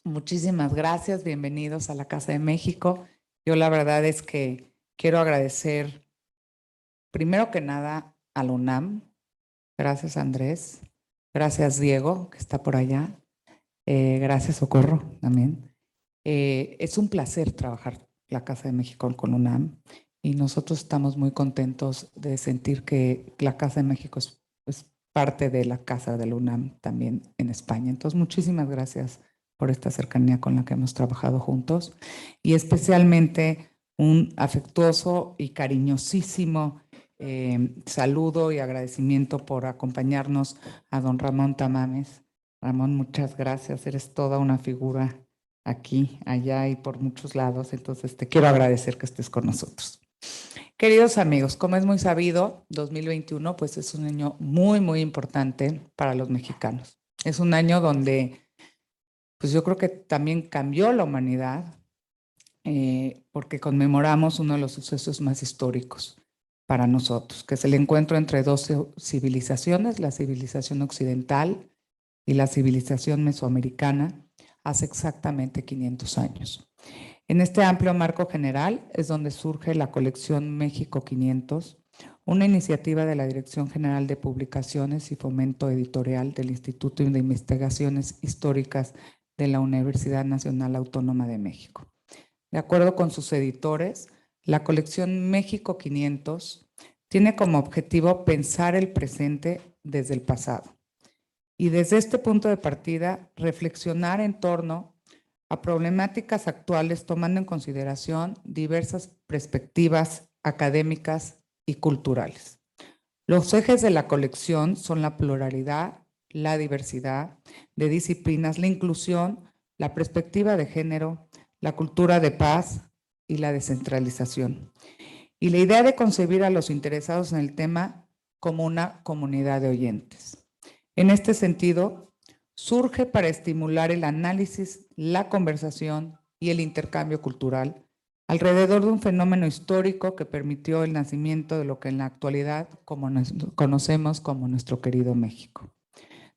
Muchísimas gracias, bienvenidos a la Casa de México. Yo la verdad es que quiero agradecer primero que nada a la UNAM. Gracias Andrés, gracias Diego, que está por allá. Gracias Socorro también. Es un placer trabajar la Casa de México con UNAM y nosotros estamos muy contentos de sentir que la Casa de México es parte de la Casa de la UNAM también en España. Entonces, muchísimas gracias por esta cercanía con la que hemos trabajado juntos y especialmente un afectuoso y cariñosísimo saludo y agradecimiento por acompañarnos a don Ramón Tamames. Ramón, muchas gracias, eres toda una figura aquí, allá y por muchos lados. Entonces, te quiero agradecer que estés con nosotros. Queridos amigos, como es muy sabido, 2021 pues es un año muy, muy importante para los mexicanos. Es un año donde pues yo creo que también cambió la humanidad porque conmemoramos uno de los sucesos más históricos para nosotros, que es el encuentro entre dos civilizaciones, la civilización occidental y la civilización mesoamericana, hace exactamente 500 años. En este amplio marco general es donde surge la colección México 500, una iniciativa de la Dirección General de Publicaciones y Fomento Editorial del Instituto de Investigaciones Históricas de la Universidad Nacional Autónoma de México. De acuerdo con sus editores, la colección México 500 tiene como objetivo pensar el presente desde el pasado y desde este punto de partida reflexionar en torno a problemáticas actuales tomando en consideración diversas perspectivas académicas y culturales. Los ejes de la colección son la pluralidad, la diversidad de disciplinas, la inclusión, la perspectiva de género, la cultura de paz y la descentralización. Y la idea de concebir a los interesados en el tema como una comunidad de oyentes. En este sentido, surge para estimular el análisis, la conversación y el intercambio cultural alrededor de un fenómeno histórico que permitió el nacimiento de lo que en la actualidad conocemos como nuestro querido México.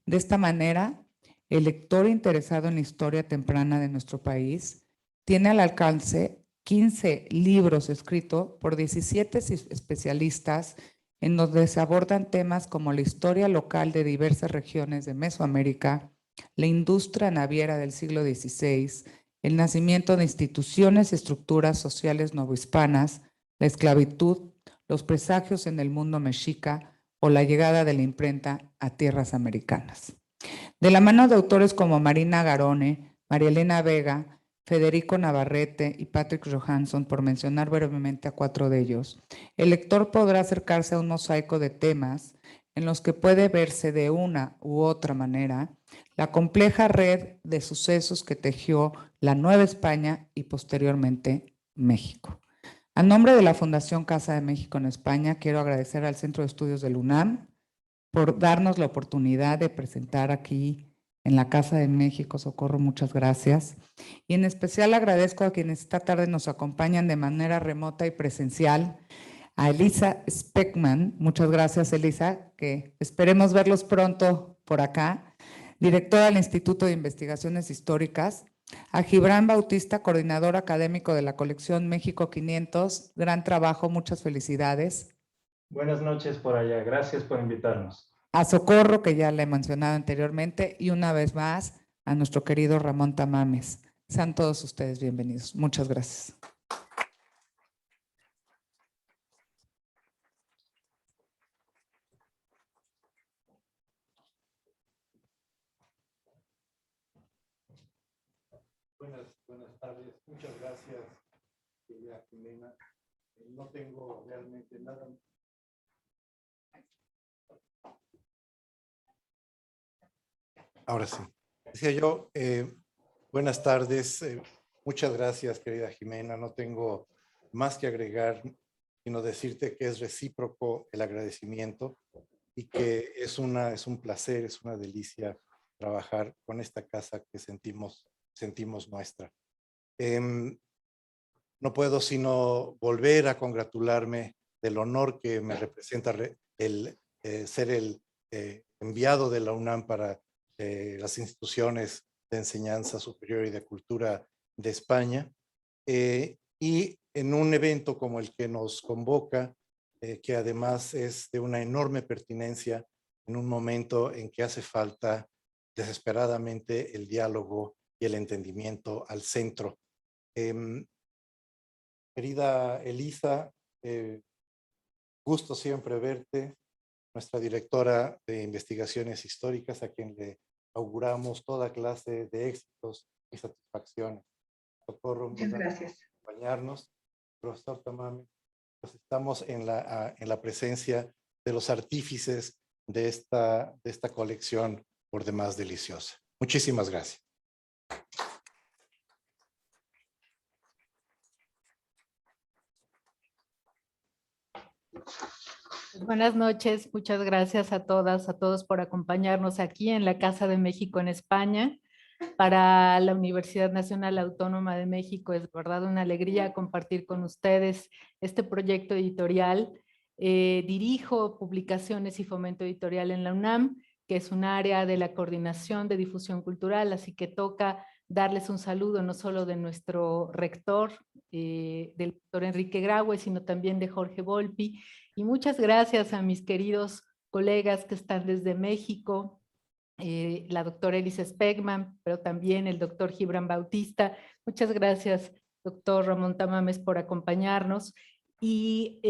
De esta manera, el lector interesado en la historia temprana de nuestro país tiene al alcance 15 libros escritos por 17 especialistas en donde se abordan temas como la historia local de diversas regiones de Mesoamérica, la industria naviera del siglo XVI, el nacimiento de instituciones y estructuras sociales novohispanas, la esclavitud, los presagios en el mundo mexica o la llegada de la imprenta a tierras americanas. De la mano de autores como Marina Garone, María Elena Vega, Federico Navarrete y Patrick Johansson, por mencionar brevemente a 4 de ellos, el lector podrá acercarse a un mosaico de temas en los que puede verse de una u otra manera la compleja red de sucesos que tejió la Nueva España y posteriormente México. A nombre de la Fundación Casa de México en España, quiero agradecer al Centro de Estudios del UNAM por darnos la oportunidad de presentar aquí en la Casa de México. Socorro, muchas gracias. Y en especial agradezco a quienes esta tarde nos acompañan de manera remota y presencial. A Elisa Speckman, muchas gracias Elisa, que esperemos verlos pronto por acá, directora del Instituto de Investigaciones Históricas. A Gibran Bautista, coordinador académico de la colección México 500, gran trabajo, muchas felicidades. Buenas noches por allá, gracias por invitarnos. A Socorro, que ya le he mencionado anteriormente, y una vez más a nuestro querido Ramón Tamames. Sean todos ustedes bienvenidos. Muchas gracias. Buenas tardes, muchas gracias, querida Jimena. No tengo realmente nada. Ahora sí. Decía yo, buenas tardes, muchas gracias, querida Jimena. No tengo más que agregar, sino decirte que es recíproco el agradecimiento y que es un placer, es una delicia trabajar con esta casa que sentimos nuestra. No puedo sino volver a congratularme del honor que me representa el ser el enviado de la UNAM para las instituciones de Enseñanza Superior y de Cultura de España. Y en un evento como el que nos convoca, que además es de una enorme pertinencia en un momento en que hace falta desesperadamente el diálogo y el entendimiento al centro. Querida Elisa, gusto siempre verte, nuestra directora de investigaciones históricas, a quien le auguramos toda clase de éxitos y satisfacciones. Socorro, muchas gracias. Acompañarnos. Profesor Tamames, pues estamos en la presencia de los artífices de esta colección por demás deliciosa. Muchísimas gracias. Buenas noches, muchas gracias a todas, a todos por acompañarnos aquí en la Casa de México en España. Para la Universidad Nacional Autónoma de México es de verdad una alegría compartir con ustedes este proyecto editorial. Dirijo publicaciones y fomento editorial en la UNAM, que es un área de la coordinación de difusión cultural, así que toca darles un saludo no solo de nuestro rector, del doctor Enrique Graue, sino también de Jorge Volpi. Y muchas gracias a mis queridos colegas que están desde México, la doctora Elisa Spegman, pero también el doctor Gibran Bautista. Muchas gracias, doctor Ramón Tamames, por acompañarnos. Y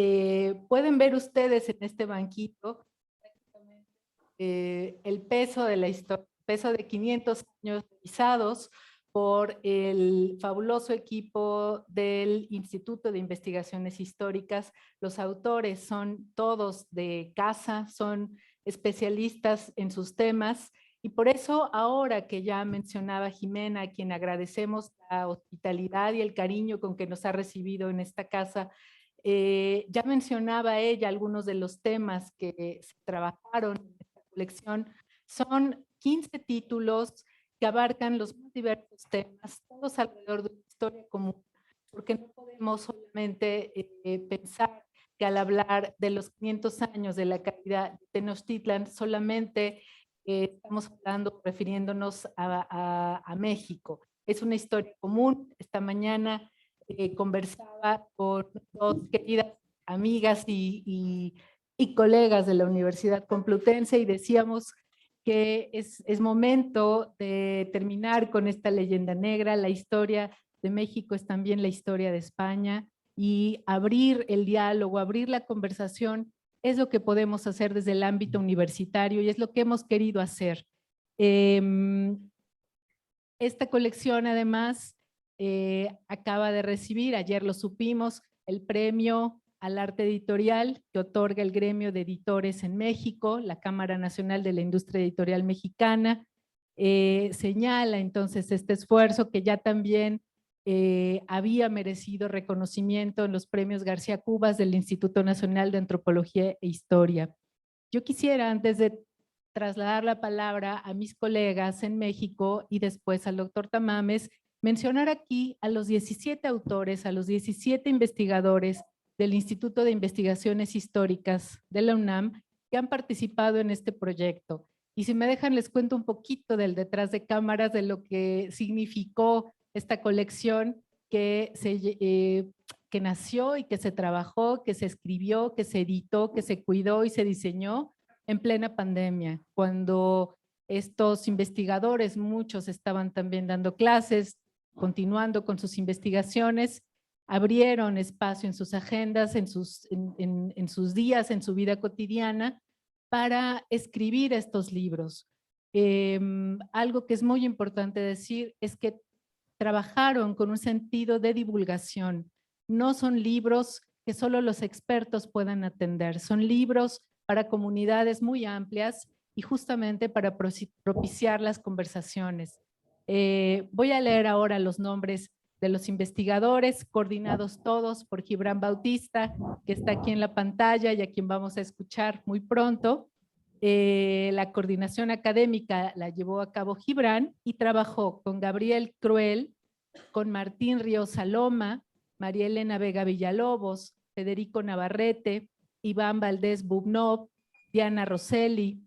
pueden ver ustedes en este banquito el peso de la historia, peso de 500 años revisados por el fabuloso equipo del Instituto de Investigaciones Históricas. Los autores son todos de casa, son especialistas en sus temas, y por eso ahora que ya mencionaba Jimena, a quien agradecemos la hospitalidad y el cariño con que nos ha recibido en esta casa, ya mencionaba ella algunos de los temas que se trabajaron en esta colección. Son 15 títulos que abarcan los más diversos temas, todos alrededor de una historia común, porque no podemos solamente pensar que al hablar de los 500 años de la caída de Tenochtitlan, solamente estamos hablando, refiriéndonos a México. Es una historia común. Esta mañana conversaba con dos queridas amigas y colegas de la Universidad Complutense y decíamos que es momento de terminar con esta leyenda negra. La historia de México es también la historia de España, y abrir el diálogo, abrir la conversación es lo que podemos hacer desde el ámbito universitario y es lo que hemos querido hacer. Esta colección además acaba de recibir, ayer lo supimos, el premio al arte editorial que otorga el Gremio de Editores en México, la Cámara Nacional de la Industria Editorial Mexicana. Señala entonces este esfuerzo que ya también había merecido reconocimiento en los premios García Cubas del Instituto Nacional de Antropología e Historia. Yo quisiera, antes de trasladar la palabra a mis colegas en México y después al doctor Tamames, mencionar aquí a los 17 autores, a los 17 investigadores del Instituto de Investigaciones Históricas de la UNAM que han participado en este proyecto. Y si me dejan, les cuento un poquito del detrás de cámaras de lo que significó esta colección que nació y que se trabajó, que se escribió, que se editó, que se cuidó y se diseñó en plena pandemia, cuando estos investigadores, muchos estaban también dando clases, continuando con sus investigaciones, abrieron espacio en sus agendas, en sus días, en su vida cotidiana, para escribir estos libros. Algo que es muy importante decir es que trabajaron con un sentido de divulgación. No son libros que solo los expertos puedan atender, son libros para comunidades muy amplias y justamente para propiciar las conversaciones. Voy a leer ahora los nombres de los investigadores, coordinados todos por Gibran Bautista, que está aquí en la pantalla y a quien vamos a escuchar muy pronto. La coordinación académica la llevó a cabo Gibran y trabajó con Gabriel Cruel, con Martín Ríos Saloma, María Elena Vega Villalobos, Federico Navarrete, Iván Valdés Bubnov, Diana Rosselli,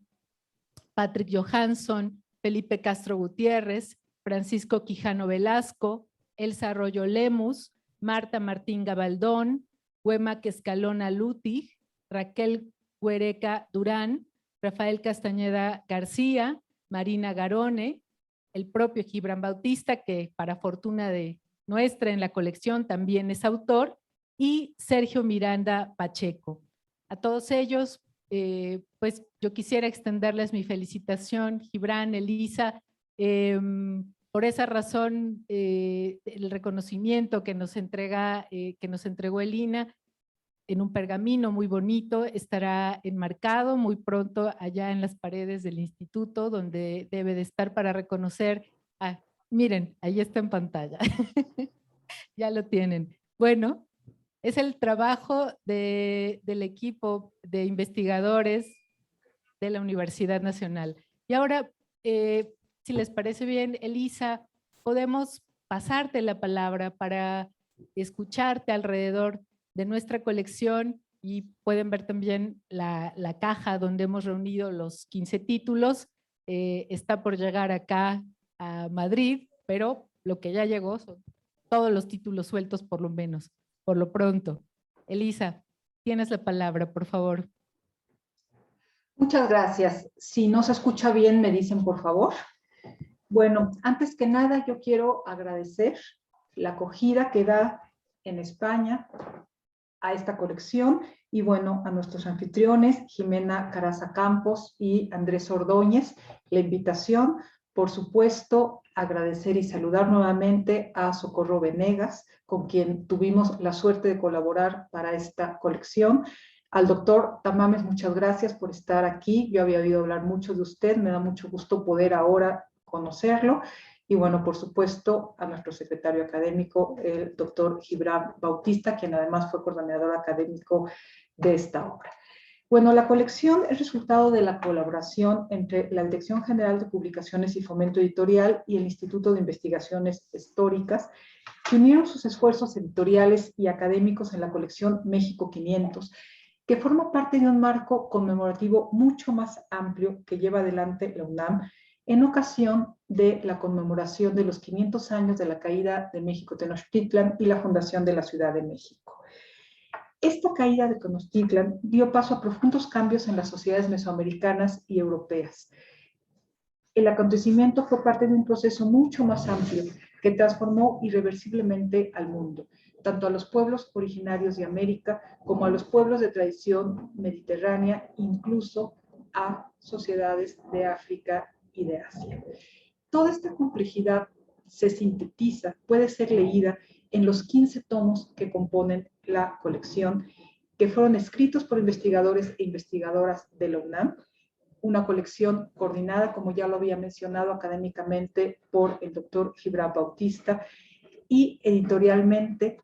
Patrick Johansson, Felipe Castro Gutiérrez, Francisco Quijano Velasco, Elsa Arroyo Lemus, Marta Martín Gabaldón, Huema Escalona Lutig, Raquel Huereca Durán, Rafael Castañeda García, Marina Garone, el propio Gibran Bautista, que para fortuna de nuestra en la colección también es autor, y Sergio Miranda Pacheco. A todos ellos, pues yo quisiera extenderles mi felicitación, Gibran, Elisa, por esa razón, el reconocimiento que nos entregó el INAH en un pergamino muy bonito, estará enmarcado muy pronto allá en las paredes del instituto, donde debe de estar para reconocer. Miren, ahí está en pantalla. Ya lo tienen. Bueno, es el trabajo del equipo de investigadores de la Universidad Nacional. Y ahora, si les parece bien, Elisa, podemos pasarte la palabra para escucharte alrededor de nuestra colección, y pueden ver también la caja donde hemos reunido los 15 títulos. Está por llegar acá a Madrid, pero lo que ya llegó son todos los títulos sueltos por lo menos, por lo pronto. Elisa, tienes la palabra, por favor. Muchas gracias. Si no se escucha bien, me dicen por favor. Bueno, antes que nada yo quiero agradecer la acogida que da en España a esta colección y bueno, a nuestros anfitriones, Jimena Caraza Campos y Andrés Ordóñez, la invitación. Por supuesto, agradecer y saludar nuevamente a Socorro Venegas, con quien tuvimos la suerte de colaborar para esta colección. Al doctor Tamames, muchas gracias por estar aquí. Yo había oído hablar mucho de usted, me da mucho gusto poder ahora conocerlo. Y bueno, por supuesto, a nuestro secretario académico, el doctor Gibran Bautista, quien además fue coordinador académico de esta obra. Bueno, la colección es resultado de la colaboración entre la Dirección General de Publicaciones y Fomento Editorial y el Instituto de Investigaciones Históricas, que unieron sus esfuerzos editoriales y académicos en la colección México 500, que forma parte de un marco conmemorativo mucho más amplio que lleva adelante la UNAM en ocasión de la conmemoración de los 500 años de la caída de México Tenochtitlan y la fundación de la Ciudad de México. Esta caída de Tenochtitlan dio paso a profundos cambios en las sociedades mesoamericanas y europeas. El acontecimiento fue parte de un proceso mucho más amplio que transformó irreversiblemente al mundo, tanto a los pueblos originarios de América como a los pueblos de tradición mediterránea, incluso a sociedades de África y de Asia. Toda esta complejidad se sintetiza, puede ser leída en los 15 tomos que componen la colección, que fueron escritos por investigadores e investigadoras de la UNAM, una colección coordinada, como ya lo había mencionado académicamente, por el doctor Gibran Bautista y editorialmente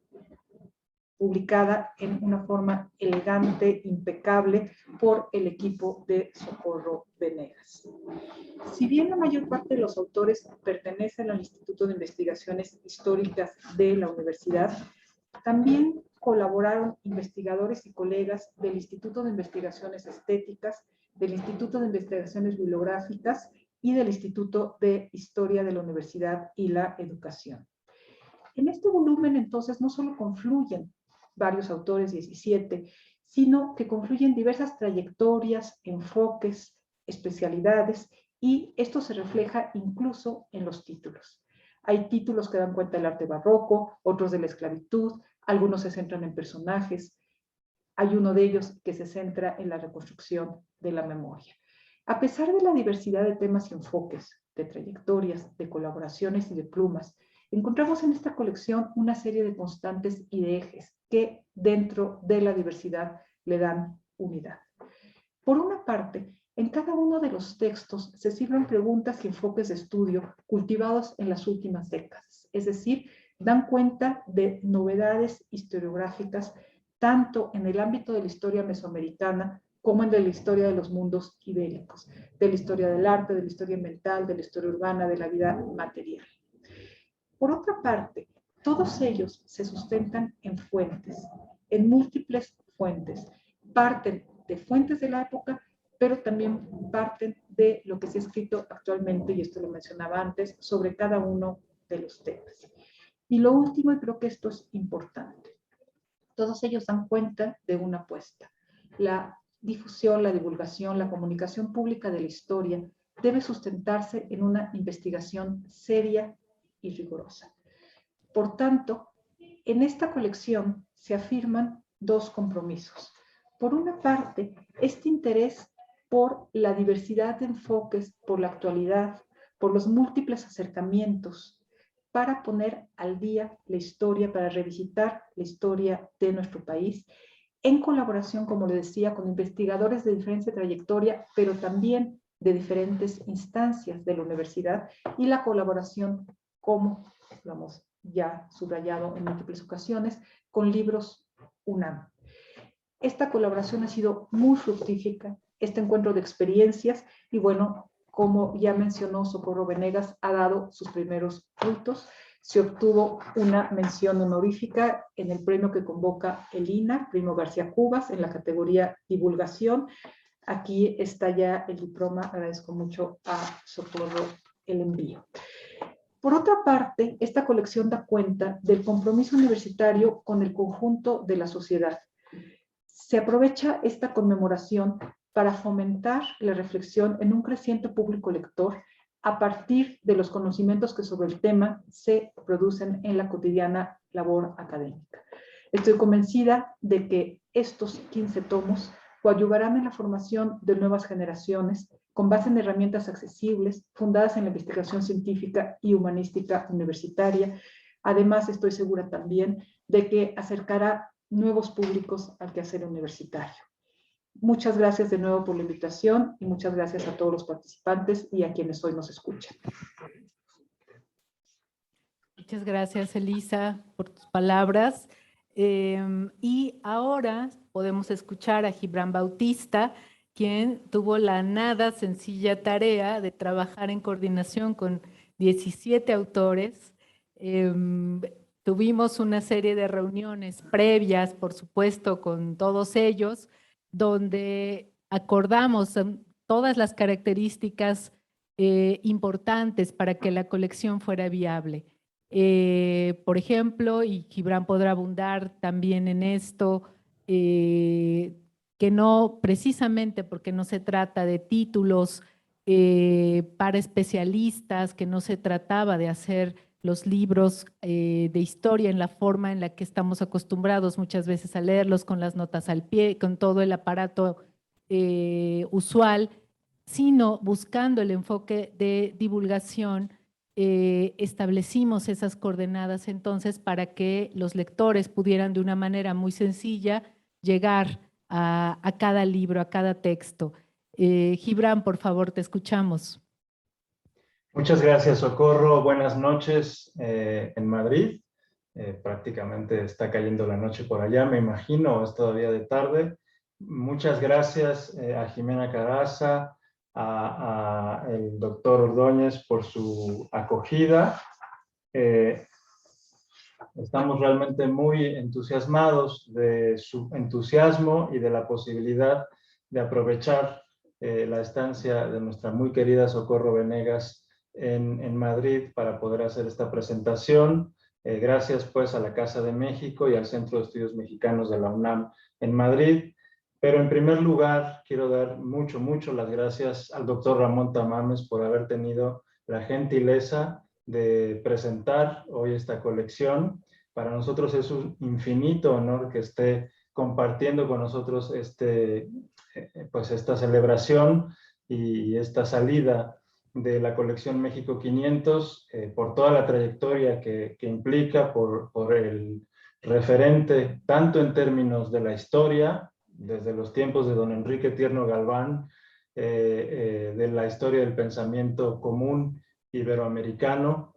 publicada en una forma elegante, impecable, por el equipo de Socorro Venegas. Si bien la mayor parte de los autores pertenecen al Instituto de Investigaciones Históricas de la Universidad, también colaboraron investigadores y colegas del Instituto de Investigaciones Estéticas, del Instituto de Investigaciones Bibliográficas y del Instituto de Historia de la Universidad y la Educación. En este volumen, entonces, no solo confluyen varios autores, 17, sino que confluyen diversas trayectorias, enfoques, especialidades, y esto se refleja incluso en los títulos. Hay títulos que dan cuenta del arte barroco, otros de la esclavitud, algunos se centran en personajes, hay uno de ellos que se centra en la reconstrucción de la memoria. A pesar de la diversidad de temas y enfoques, de trayectorias, de colaboraciones y de plumas, encontramos en esta colección una serie de constantes y de ejes que dentro de la diversidad le dan unidad. Por una parte, en cada uno de los textos se sirven preguntas y enfoques de estudio cultivados en las últimas décadas, es decir, dan cuenta de novedades historiográficas tanto en el ámbito de la historia mesoamericana como en la historia de los mundos ibéricos, de la historia del arte, de la historia mental, de la historia urbana, de la vida material. Por otra parte, todos ellos se sustentan en fuentes, en múltiples fuentes. Parten de fuentes de la época, pero también parten de lo que se ha escrito actualmente, y esto lo mencionaba antes, sobre cada uno de los temas. Y lo último, y creo que esto es importante, todos ellos dan cuenta de una apuesta. La difusión, la divulgación, la comunicación pública de la historia debe sustentarse en una investigación seria y rigurosa. Por tanto, en esta colección se afirman dos compromisos. Por una parte, este interés por la diversidad de enfoques, por la actualidad, por los múltiples acercamientos, para poner al día la historia, para revisitar la historia de nuestro país, en colaboración, como le decía, con investigadores de diferente trayectoria, pero también de diferentes instancias de la universidad, y la colaboración, como lo hemos ya subrayado en múltiples ocasiones, con Libros UNAM. Esta colaboración ha sido muy fructífera, este encuentro de experiencias, y bueno, como ya mencionó Socorro Venegas, ha dado sus primeros frutos. Se obtuvo una mención honorífica en el premio que convoca el INA, Primo García Cubas, en la categoría divulgación. Aquí está ya el diploma, agradezco mucho a Socorro el envío. Por otra parte, esta colección da cuenta del compromiso universitario con el conjunto de la sociedad. Se aprovecha esta conmemoración para fomentar la reflexión en un creciente público lector a partir de los conocimientos que sobre el tema se producen en la cotidiana labor académica. Estoy convencida de que estos 15 tomos coadyuvarán en la formación de nuevas generaciones con base en herramientas accesibles, fundadas en la investigación científica y humanística universitaria. Además, estoy segura también de que acercará nuevos públicos al quehacer universitario. Muchas gracias de nuevo por la invitación y muchas gracias a todos los participantes y a quienes hoy nos escuchan. Muchas gracias, Elisa, por tus palabras. Y ahora podemos escuchar a Gibran Bautista, quien tuvo la nada sencilla tarea de trabajar en coordinación con 17 autores. Tuvimos una serie de reuniones previas, por supuesto, con todos ellos, donde acordamos todas las características importantes para que la colección fuera viable. Por ejemplo, y Gibran podrá abundar también en esto, que no, precisamente porque no se trata de títulos para especialistas, que no se trataba de hacer los libros de historia en la forma en la que estamos acostumbrados muchas veces a leerlos, con las notas al pie, con todo el aparato usual, sino buscando el enfoque de divulgación. Establecimos esas coordenadas entonces para que los lectores pudieran de una manera muy sencilla llegar a cada libro, a cada texto. Gibran, por favor, te escuchamos. Muchas gracias, Socorro. Buenas noches en Madrid. Prácticamente está cayendo la noche por allá, me imagino, es todavía de tarde. Muchas gracias a Jimena Caraza, a el doctor Ordóñez por su acogida. Estamos realmente muy entusiasmados de su entusiasmo y de la posibilidad de aprovechar la estancia de nuestra muy querida Socorro Venegas en Madrid para poder hacer esta presentación. Gracias pues a la Casa de México y al Centro de Estudios Mexicanos de la UNAM en Madrid. Pero en primer lugar quiero dar mucho las gracias al doctor Ramón Tamames por haber tenido la gentileza de presentar hoy esta colección. Para nosotros es un infinito honor que esté compartiendo con nosotros pues esta celebración y esta salida de la colección México 500 por toda la trayectoria que implica, por el referente, tanto en términos de la historia, desde los tiempos de don Enrique Tierno Galván, de la historia del pensamiento común iberoamericano,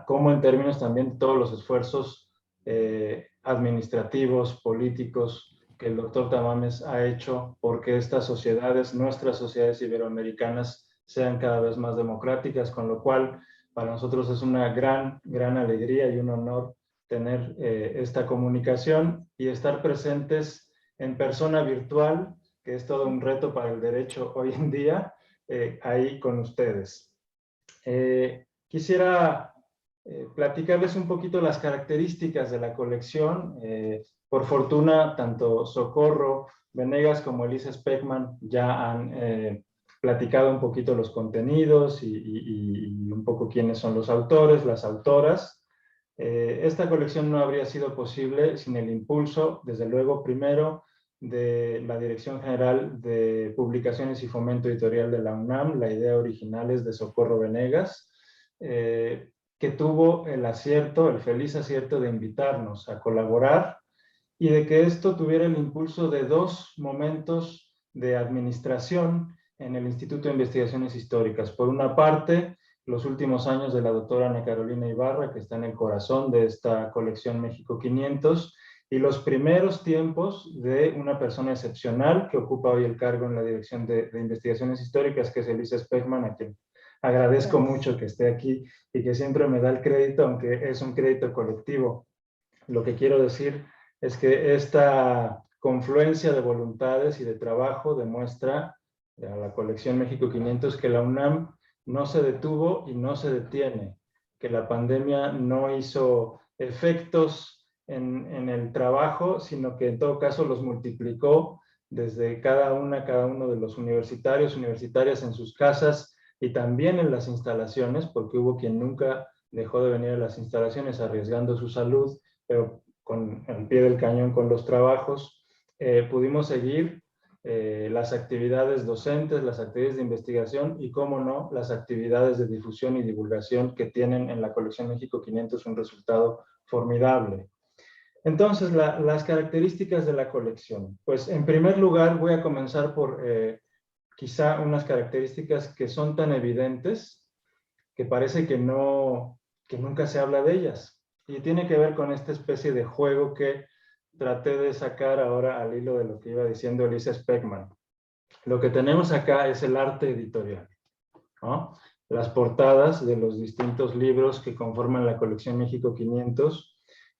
como en términos también de todos los esfuerzos administrativos, políticos, que el doctor Tamames ha hecho porque estas sociedades, nuestras sociedades iberoamericanas, sean cada vez más democráticas, con lo cual para nosotros es una gran alegría y un honor tener esta comunicación y estar presentes en persona virtual que es todo un reto para el derecho hoy en día, ahí con ustedes. Quisiera platicarles un poquito las características de la colección. Por fortuna, tanto Socorro Venegas como Elisa Speckman ya han platicado un poquito los contenidos y un poco quiénes son los autores, las autoras. Esta colección no habría sido posible sin el impulso, desde luego, primero, de la Dirección General de Publicaciones y Fomento Editorial de la UNAM. La idea original es de Socorro Venegas, que tuvo el acierto, el feliz acierto de invitarnos a colaborar y de que esto tuviera el impulso de dos momentos de administración en el Instituto de Investigaciones Históricas. Por una parte, los últimos años de la doctora Ana Carolina Ibarra, que está en el corazón de esta colección México 500, y los primeros tiempos de una persona excepcional que ocupa hoy el cargo en la Dirección de Investigaciones Históricas, que es Elisa Speckman, a quien agradezco mucho que esté aquí y que siempre me da el crédito, aunque es un crédito colectivo. Lo que quiero decir es que esta confluencia de voluntades y de trabajo demuestra a la colección México 500 que la UNAM no se detuvo y no se detiene, que la pandemia no hizo efectos en el trabajo, sino que en todo caso los multiplicó desde cada uno de los universitarios, universitarias en sus casas y también en las instalaciones, porque hubo quien nunca dejó de venir a las instalaciones arriesgando su salud, pero con el pie del cañón con los trabajos. Pudimos seguir las actividades docentes, las actividades de investigación y, cómo no, las actividades de difusión y divulgación que tienen en la colección México 500 un resultado formidable. Entonces, las características de la colección. Pues, en primer lugar, voy a comenzar por quizá unas características que son tan evidentes que parece que nunca se habla de ellas. Y tiene que ver con esta especie de juego que traté de sacar ahora al hilo de lo que iba diciendo Elisa Speckman. Lo que tenemos acá es el arte editorial, ¿no? Las portadas de los distintos libros que conforman la colección México 500,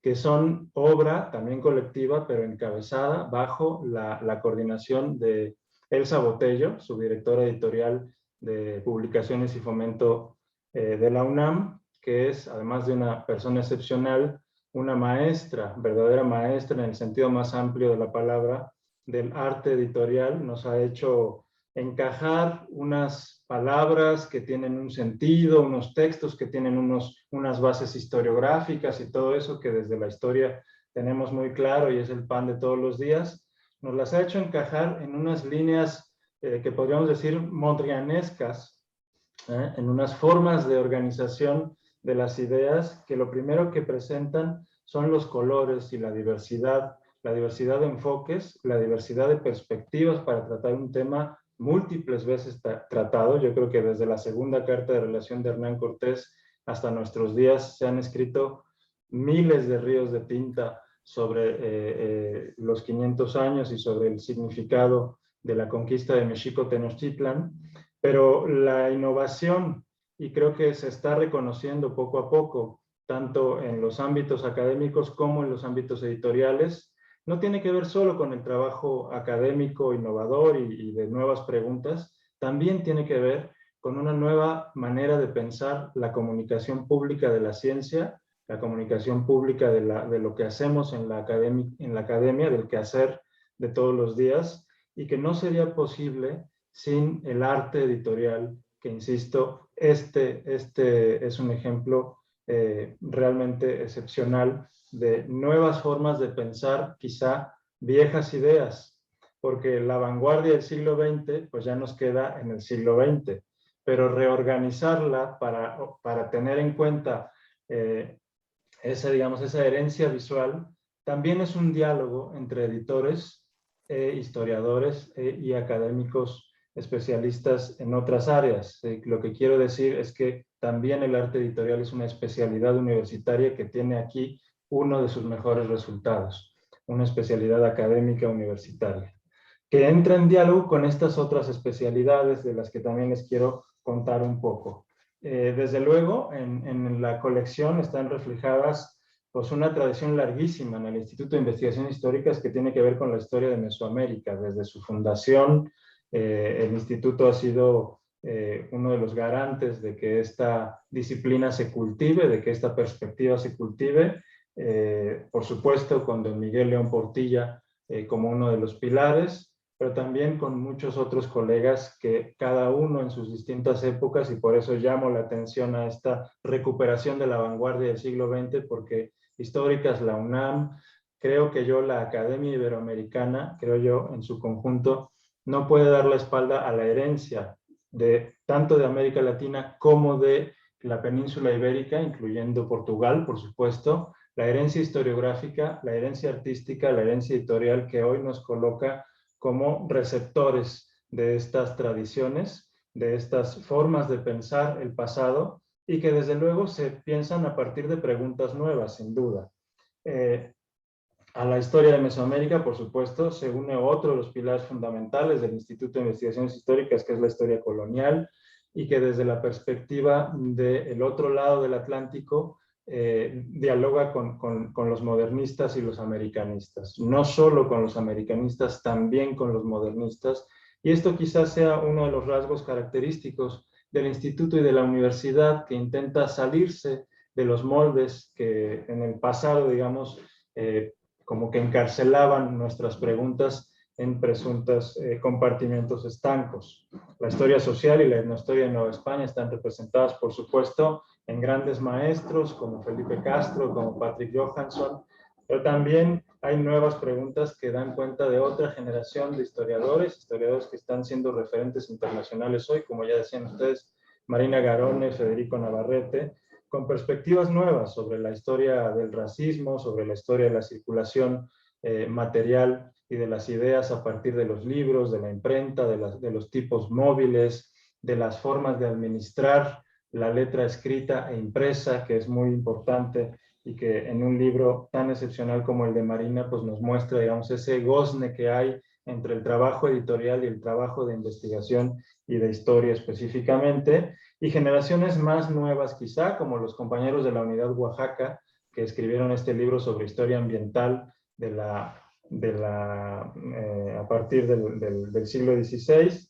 que son obra también colectiva, pero encabezada bajo la coordinación de Elsa Botello, su directora editorial de Publicaciones y Fomento de la UNAM, que es, además de una persona excepcional, una maestra, verdadera maestra en el sentido más amplio de la palabra, del arte editorial. Nos ha hecho encajar unas palabras que tienen un sentido, unos textos que tienen unas bases historiográficas y todo eso que desde la historia tenemos muy claro y es el pan de todos los días. Nos las ha hecho encajar en unas líneas que podríamos decir mondrianescas, en unas formas de organización de las ideas que lo primero que presentan son los colores y la diversidad de enfoques, la diversidad de perspectivas para tratar un tema múltiples veces tratado. Yo creo que desde la segunda carta de relación de Hernán Cortés hasta nuestros días se han escrito miles de ríos de tinta sobre los 500 años y sobre el significado de la conquista de Mexico Tenochtitlan, pero la innovación, y creo que se está reconociendo poco a poco, tanto en los ámbitos académicos como en los ámbitos editoriales, no tiene que ver solo con el trabajo académico, innovador y de nuevas preguntas, también tiene que ver con una nueva manera de pensar la comunicación pública de la ciencia, la comunicación pública de lo que hacemos en la academia, del quehacer de todos los días, y que no sería posible sin el arte editorial, que insisto, este es un ejemplo realmente excepcional de nuevas formas de pensar, quizá viejas ideas, porque la vanguardia del siglo XX pues ya nos queda en el siglo XX, pero reorganizarla para tener en cuenta esa herencia visual también es un diálogo entre editores, historiadores y académicos especialistas en otras áreas. Lo que quiero decir es que también el arte editorial es una especialidad universitaria que tiene aquí uno de sus mejores resultados, una especialidad académica universitaria, que entra en diálogo con estas otras especialidades de las que también les quiero contar un poco. Desde luego, en la colección están reflejadas pues una tradición larguísima en el Instituto de Investigaciones Históricas que tiene que ver con la historia de Mesoamérica. Desde su fundación, el instituto ha sido uno de los garantes de que esta disciplina se cultive, de que esta perspectiva se cultive. Por supuesto, con don Miguel León Portilla como uno de los pilares, pero también con muchos otros colegas que cada uno en sus distintas épocas, y por eso llamo la atención a esta recuperación de la vanguardia del siglo XX, porque históricas, la UNAM, creo que yo, la Academia Iberoamericana, creo yo en su conjunto, no puede dar la espalda a la herencia de tanto de América Latina como de la península ibérica, incluyendo Portugal, por supuesto, la herencia historiográfica, la herencia artística, la herencia editorial que hoy nos coloca como receptores de estas tradiciones, de estas formas de pensar el pasado y que desde luego se piensan a partir de preguntas nuevas, sin duda. A la historia de Mesoamérica, por supuesto, se une otro de los pilares fundamentales del Instituto de Investigaciones Históricas, que es la historia colonial, y que desde la perspectiva del otro lado del Atlántico dialoga con los modernistas y los americanistas. No solo con los americanistas, también con los modernistas. Y esto quizás sea uno de los rasgos característicos del instituto y de la universidad, que intenta salirse de los moldes que en el pasado, digamos, como que encarcelaban nuestras preguntas en presuntos compartimientos estancos. La historia social y la etnohistoria de Nueva España están representadas, por supuesto, en grandes maestros como Felipe Castro, como Patrick Johansson, pero también hay nuevas preguntas que dan cuenta de otra generación de historiadores que están siendo referentes internacionales hoy, como ya decían ustedes, Marina Garone, Federico Navarrete, con perspectivas nuevas sobre la historia del racismo, sobre la historia de la circulación material y de las ideas a partir de los libros, de la imprenta, de los tipos móviles, de las formas de administrar la letra escrita e impresa, que es muy importante y que en un libro tan excepcional como el de Marina, pues nos muestra, digamos, ese gozne que hay entre el trabajo editorial y el trabajo de investigación y de historia específicamente, y generaciones más nuevas quizá, como los compañeros de la Unidad Oaxaca, que escribieron este libro sobre historia ambiental a partir del siglo XVI,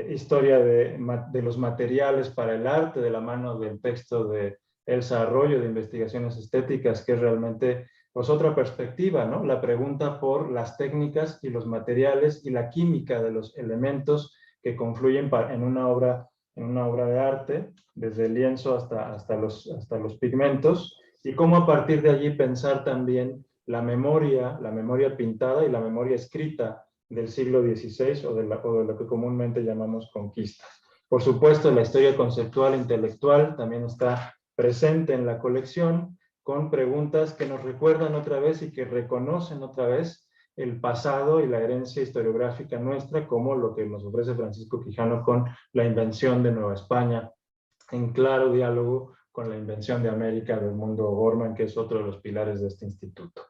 historia de los materiales para el arte, de la mano del texto de Elsa Arroyo, de Investigaciones Estéticas, que es realmente pues otra perspectiva, ¿no? La pregunta por las técnicas y los materiales y la química de los elementos que confluyen en una obra de arte, desde el lienzo hasta los pigmentos, y cómo a partir de allí pensar también la memoria pintada y la memoria escrita del siglo XVI o de lo que comúnmente llamamos conquistas. Por supuesto, la historia conceptual e intelectual también está presente en la colección, con preguntas que nos recuerdan otra vez y que reconocen otra vez el pasado y la herencia historiográfica nuestra, como lo que nos ofrece Francisco Quijano con la invención de Nueva España, en claro diálogo con la invención de América del mundo Gorman, que es otro de los pilares de este instituto.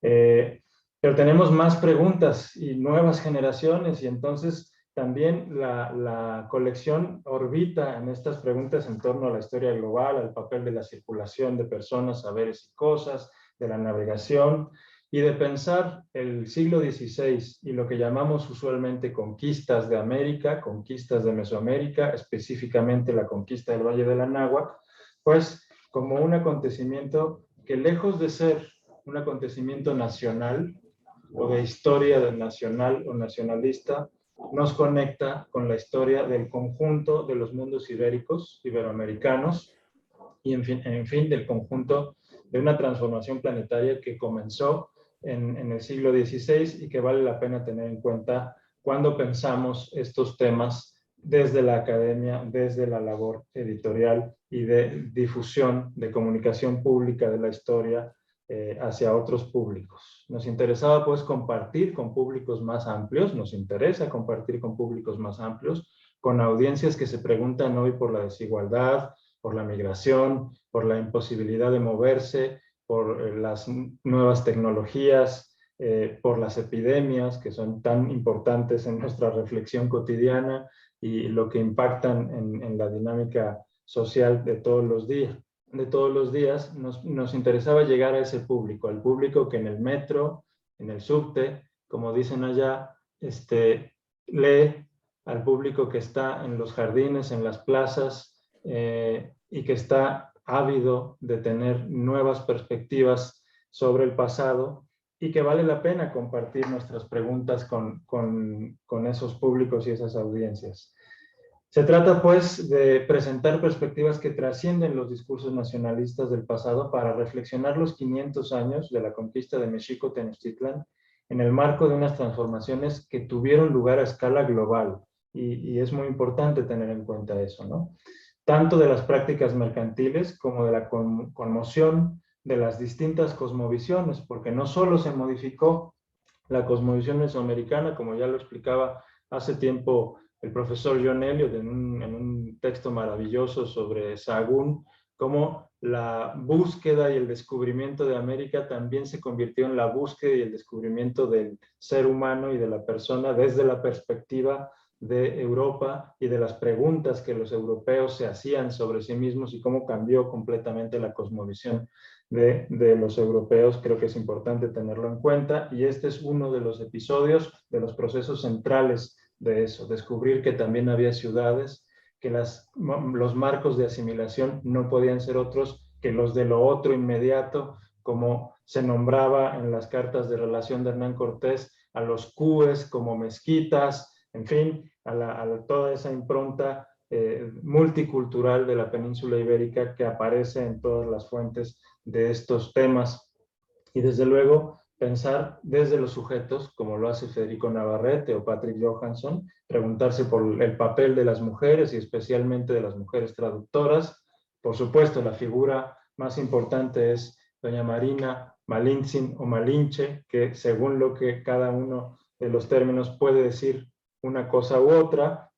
Pero tenemos más preguntas y nuevas generaciones, y entonces también la colección orbita en estas preguntas en torno a la historia global, al papel de la circulación de personas, saberes y cosas, de la navegación, y de pensar el siglo XVI y lo que llamamos usualmente conquistas de América, conquistas de Mesoamérica, específicamente la conquista del Valle del Anáhuac, pues como un acontecimiento que, lejos de ser un acontecimiento nacional o de historia nacional o nacionalista, nos conecta con la historia del conjunto de los mundos ibéricos, iberoamericanos, y en fin del conjunto de una transformación planetaria que comenzó en el siglo XVI y que vale la pena tener en cuenta cuando pensamos estos temas desde la academia, desde la labor editorial y de difusión, de comunicación pública de la historia hacia otros públicos. Nos interesaba pues compartir con públicos más amplios, nos interesa compartir con públicos más amplios, con audiencias que se preguntan hoy por la desigualdad, por la migración, por la imposibilidad de moverse, por las nuevas tecnologías, por las epidemias que son tan importantes en nuestra reflexión cotidiana y lo que impactan en la dinámica social de todos los días. de todos los días, nos interesaba llegar a ese público, al público que en el metro, en el subte, como dicen allá, lee, al público que está en los jardines, en las plazas, y que está ávido de tener nuevas perspectivas sobre el pasado, y que vale la pena compartir nuestras preguntas con esos públicos y esas audiencias. Se trata, pues, de presentar perspectivas que trascienden los discursos nacionalistas del pasado para reflexionar los 500 años de la conquista de Mexico Tenochtitlan en el marco de unas transformaciones que tuvieron lugar a escala global. Y es muy importante tener en cuenta eso, ¿no? Tanto de las prácticas mercantiles como de la conmoción de las distintas cosmovisiones, porque no solo se modificó la cosmovisión mesoamericana, como ya lo explicaba hace tiempo el profesor John Elliott en un texto maravilloso sobre Sahagún, cómo la búsqueda y el descubrimiento de América también se convirtió en la búsqueda y el descubrimiento del ser humano y de la persona desde la perspectiva de Europa y de las preguntas que los europeos se hacían sobre sí mismos y cómo cambió completamente la cosmovisión de los europeos. Creo que es importante tenerlo en cuenta, y este es uno de los episodios, de los procesos centrales de eso, descubrir que también había ciudades, que los marcos de asimilación no podían ser otros que los de lo otro inmediato, como se nombraba en las cartas de relación de Hernán Cortés, a los cúes como mezquitas, en fin, a toda esa impronta multicultural de la península ibérica que aparece en todas las fuentes de estos temas. Y desde luego pensar desde los sujetos, como lo hace Federico Navarrete o Patrick Johansson, preguntarse por el papel de las mujeres y especialmente de las mujeres traductoras. Por supuesto, la figura más importante es doña Marina Malintzin o Malinche, que según lo que cada uno de los términos puede decir una cosa u otra,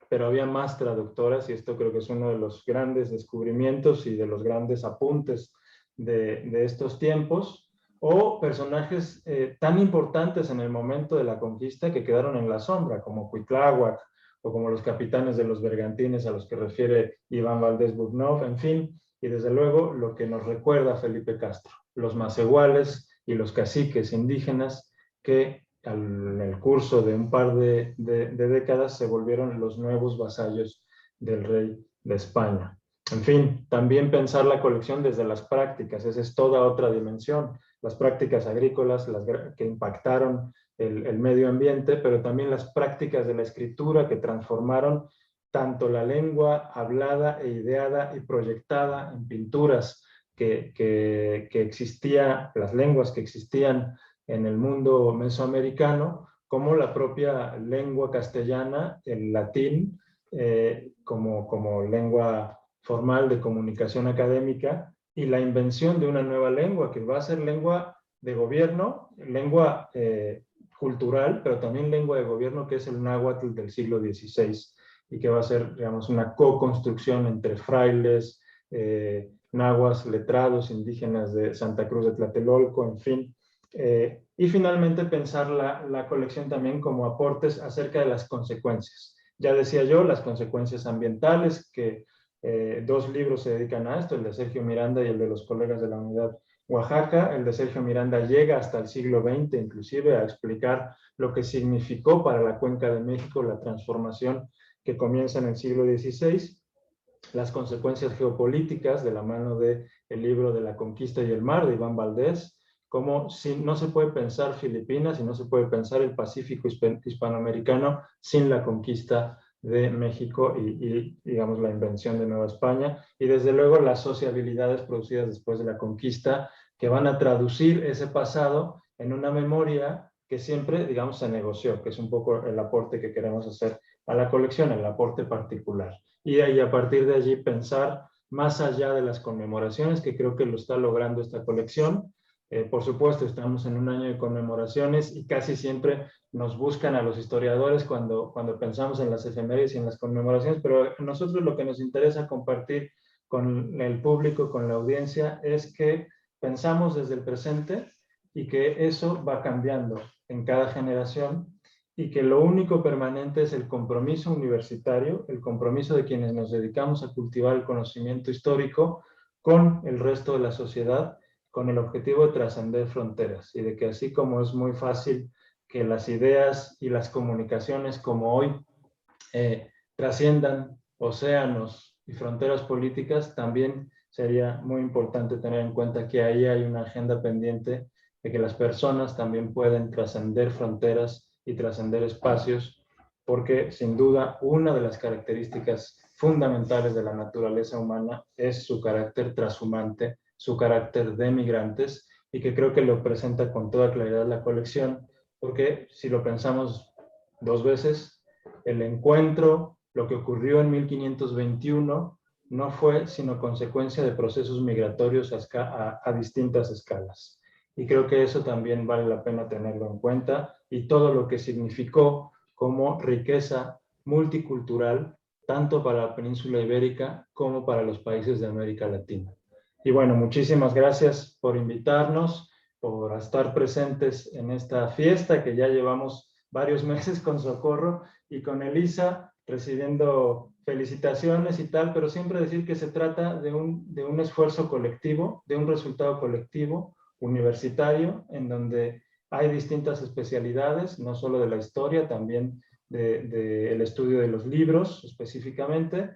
pero había más traductoras, y esto creo que es uno de los grandes descubrimientos y de los grandes apuntes de estos tiempos, o personajes tan importantes en el momento de la conquista que quedaron en la sombra, como Cuitláhuac, o como los capitanes de los bergantines a los que refiere Iván Valdés Bubnov, en fin, y desde luego lo que nos recuerda Felipe Castro, los macehuales y los caciques indígenas que en el curso de un par de décadas se volvieron los nuevos vasallos del rey de España. En fin, también pensar la colección desde las prácticas, esa es toda otra dimensión, las prácticas agrícolas que impactaron el medio ambiente, pero también las prácticas de la escritura que transformaron tanto la lengua hablada e ideada y proyectada en pinturas que existía, las lenguas que existían en el mundo mesoamericano, como la propia lengua castellana, el latín, como lengua formal de comunicación académica, y la invención de una nueva lengua que va a ser lengua de gobierno, lengua cultural, pero también lengua de gobierno, que es el náhuatl del siglo XVI, y que va a ser, digamos, una co-construcción entre frailes, nahuas, letrados, indígenas de Santa Cruz de Tlatelolco, en fin. Y finalmente pensar la colección también como aportes acerca de las consecuencias. Ya decía yo, las consecuencias ambientales, que dos libros se dedican a esto, el de Sergio Miranda y el de los colegas de la Unidad Oaxaca. El de Sergio Miranda llega hasta el siglo XX, inclusive, a explicar lo que significó para la Cuenca de México la transformación que comienza en el siglo XVI, las consecuencias geopolíticas de la mano del libro de La Conquista y el Mar de Iván Valdés, como si no se puede pensar Filipinas y no se puede pensar el Pacífico hispanoamericano sin la conquista de México y digamos, la invención de Nueva España, y desde luego las sociabilidades producidas después de la conquista, que van a traducir ese pasado en una memoria que siempre, digamos, se negoció, que es un poco el aporte que queremos hacer a la colección, el aporte particular. Y ahí, a partir de allí, pensar más allá de las conmemoraciones, que creo que lo está logrando esta colección. Por supuesto, estamos en un año de conmemoraciones y casi siempre nos buscan a los historiadores cuando pensamos en las efemérides y en las conmemoraciones, pero a nosotros lo que nos interesa compartir con el público, con la audiencia, es que pensamos desde el presente y que eso va cambiando en cada generación, y que lo único permanente es el compromiso universitario, el compromiso de quienes nos dedicamos a cultivar el conocimiento histórico con el resto de la sociedad, con el objetivo de trascender fronteras y de que así como es muy fácil que las ideas y las comunicaciones como hoy trasciendan océanos y fronteras políticas, también sería muy importante tener en cuenta que ahí hay una agenda pendiente de que las personas también pueden trascender fronteras y trascender espacios, porque sin duda una de las características fundamentales de la naturaleza humana es su carácter trashumante, su carácter de migrantes, y que creo que lo presenta con toda claridad la colección, porque si lo pensamos dos veces, el encuentro, lo que ocurrió en 1521, no fue sino consecuencia de procesos migratorios a distintas escalas. Y creo que eso también vale la pena tenerlo en cuenta, y todo lo que significó como riqueza multicultural, tanto para la península ibérica como para los países de América Latina. Y bueno, muchísimas gracias por invitarnos, por estar presentes en esta fiesta que ya llevamos varios meses con Socorro y con Elisa, recibiendo felicitaciones y tal, pero siempre decir que se trata de un esfuerzo colectivo, de un resultado colectivo, universitario, en donde hay distintas especialidades, no solo de la historia, también del estudio de los libros específicamente,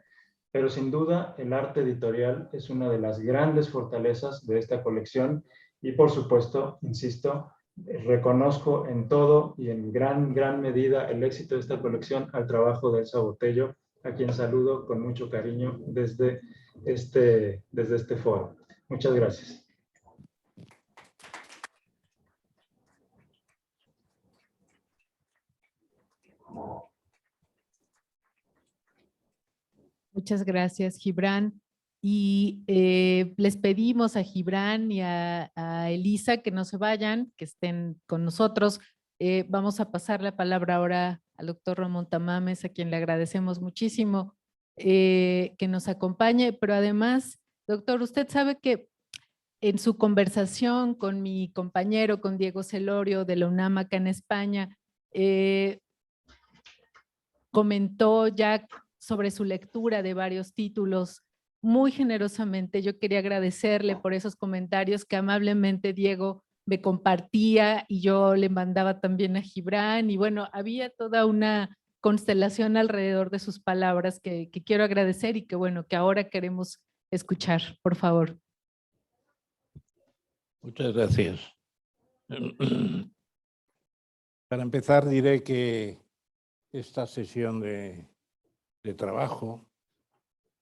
pero sin duda el arte editorial es una de las grandes fortalezas de esta colección y por supuesto, insisto, reconozco en todo y en gran medida el éxito de esta colección al trabajo de Elsa Botello, a quien saludo con mucho cariño desde este foro. Muchas gracias. Muchas gracias, Gibran. Y les pedimos a Gibran y a Elisa que no se vayan, que estén con nosotros. Vamos a pasar la palabra ahora al doctor Ramón Tamames, a quien le agradecemos muchísimo que nos acompañe, pero además, doctor, usted sabe que en su conversación con mi compañero, con Diego Celorio de la UNAM acá en España, comentó ya sobre su lectura de varios títulos muy generosamente. Yo quería agradecerle por esos comentarios que amablemente Diego me compartía y yo le mandaba también a Gibran, y bueno, había toda una constelación alrededor de sus palabras que quiero agradecer y que bueno, que ahora queremos escuchar. Por favor. Muchas gracias. Para empezar, diré que esta sesión de trabajo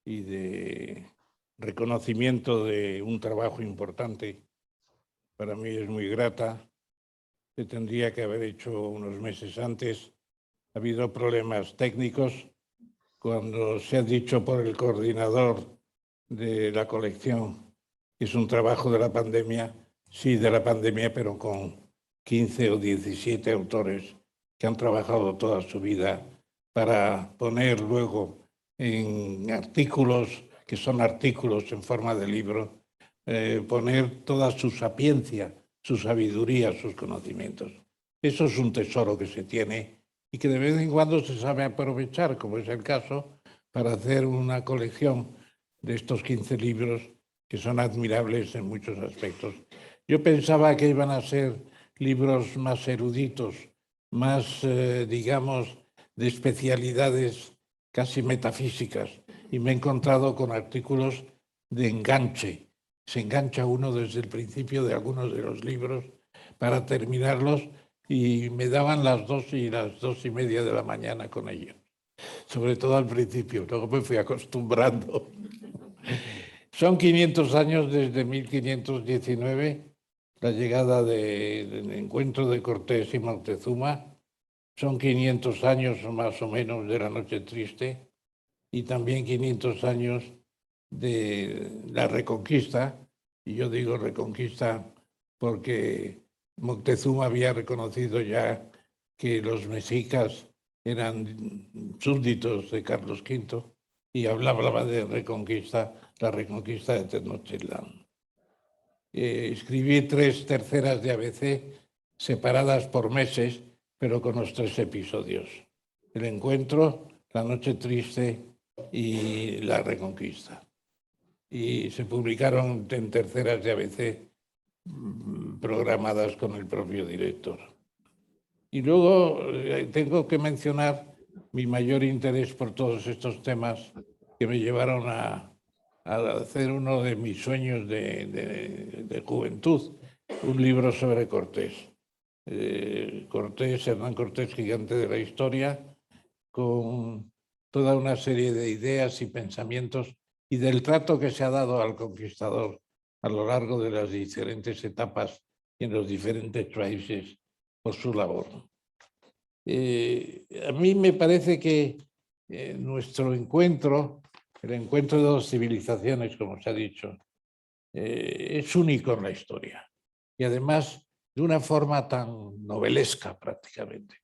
y de reconocimiento de un trabajo importante para mí es muy grata. Se tendría que haber hecho unos meses antes. Ha habido problemas técnicos. Cuando se ha dicho por el coordinador de la colección que es un trabajo de la pandemia, sí, de la pandemia, pero con 15 o 17 autores que han trabajado toda su vida para poner luego en artículos, que son artículos en forma de libro, poner toda su sapiencia, su sabiduría, sus conocimientos. Eso es un tesoro que se tiene y que de vez en cuando se sabe aprovechar, como es el caso, para hacer una colección de estos 15 libros que son admirables en muchos aspectos. Yo pensaba que iban a ser libros más eruditos, más, digamos, de especialidades casi metafísicas, y me he encontrado con artículos de enganche. Se engancha uno desde el principio de algunos de los libros para terminarlos, y me daban las 2 y las 2:30 de la mañana con ellos, sobre todo al principio, luego me fui acostumbrando. Son 500 años desde 1519, la llegada del encuentro de Cortés y Moctezuma. Son 500 años más o menos de la Noche Triste y también 500 años de la Reconquista. Y yo digo Reconquista porque Moctezuma había reconocido ya que los mexicas eran súbditos de Carlos V y hablaba de Reconquista, la Reconquista de Tenochtitlán. Escribí 3 terceras de ABC separadas por meses, pero con los 3 episodios: el encuentro, la Noche Triste y la Reconquista. y se publicaron en terceras de ABC programadas con el propio director. Y luego tengo que mencionar mi mayor interés por todos estos temas que me llevaron a hacer uno de mis sueños de juventud, un libro sobre Cortés. Hernán Cortés, gigante de la historia, con toda una serie de ideas y pensamientos y del trato que se ha dado al conquistador a lo largo de las diferentes etapas y en los diferentes países por su labor. A mí me parece que nuestro encuentro, el encuentro de dos civilizaciones, como se ha dicho, es único en la historia y además de una forma tan novelesca prácticamente.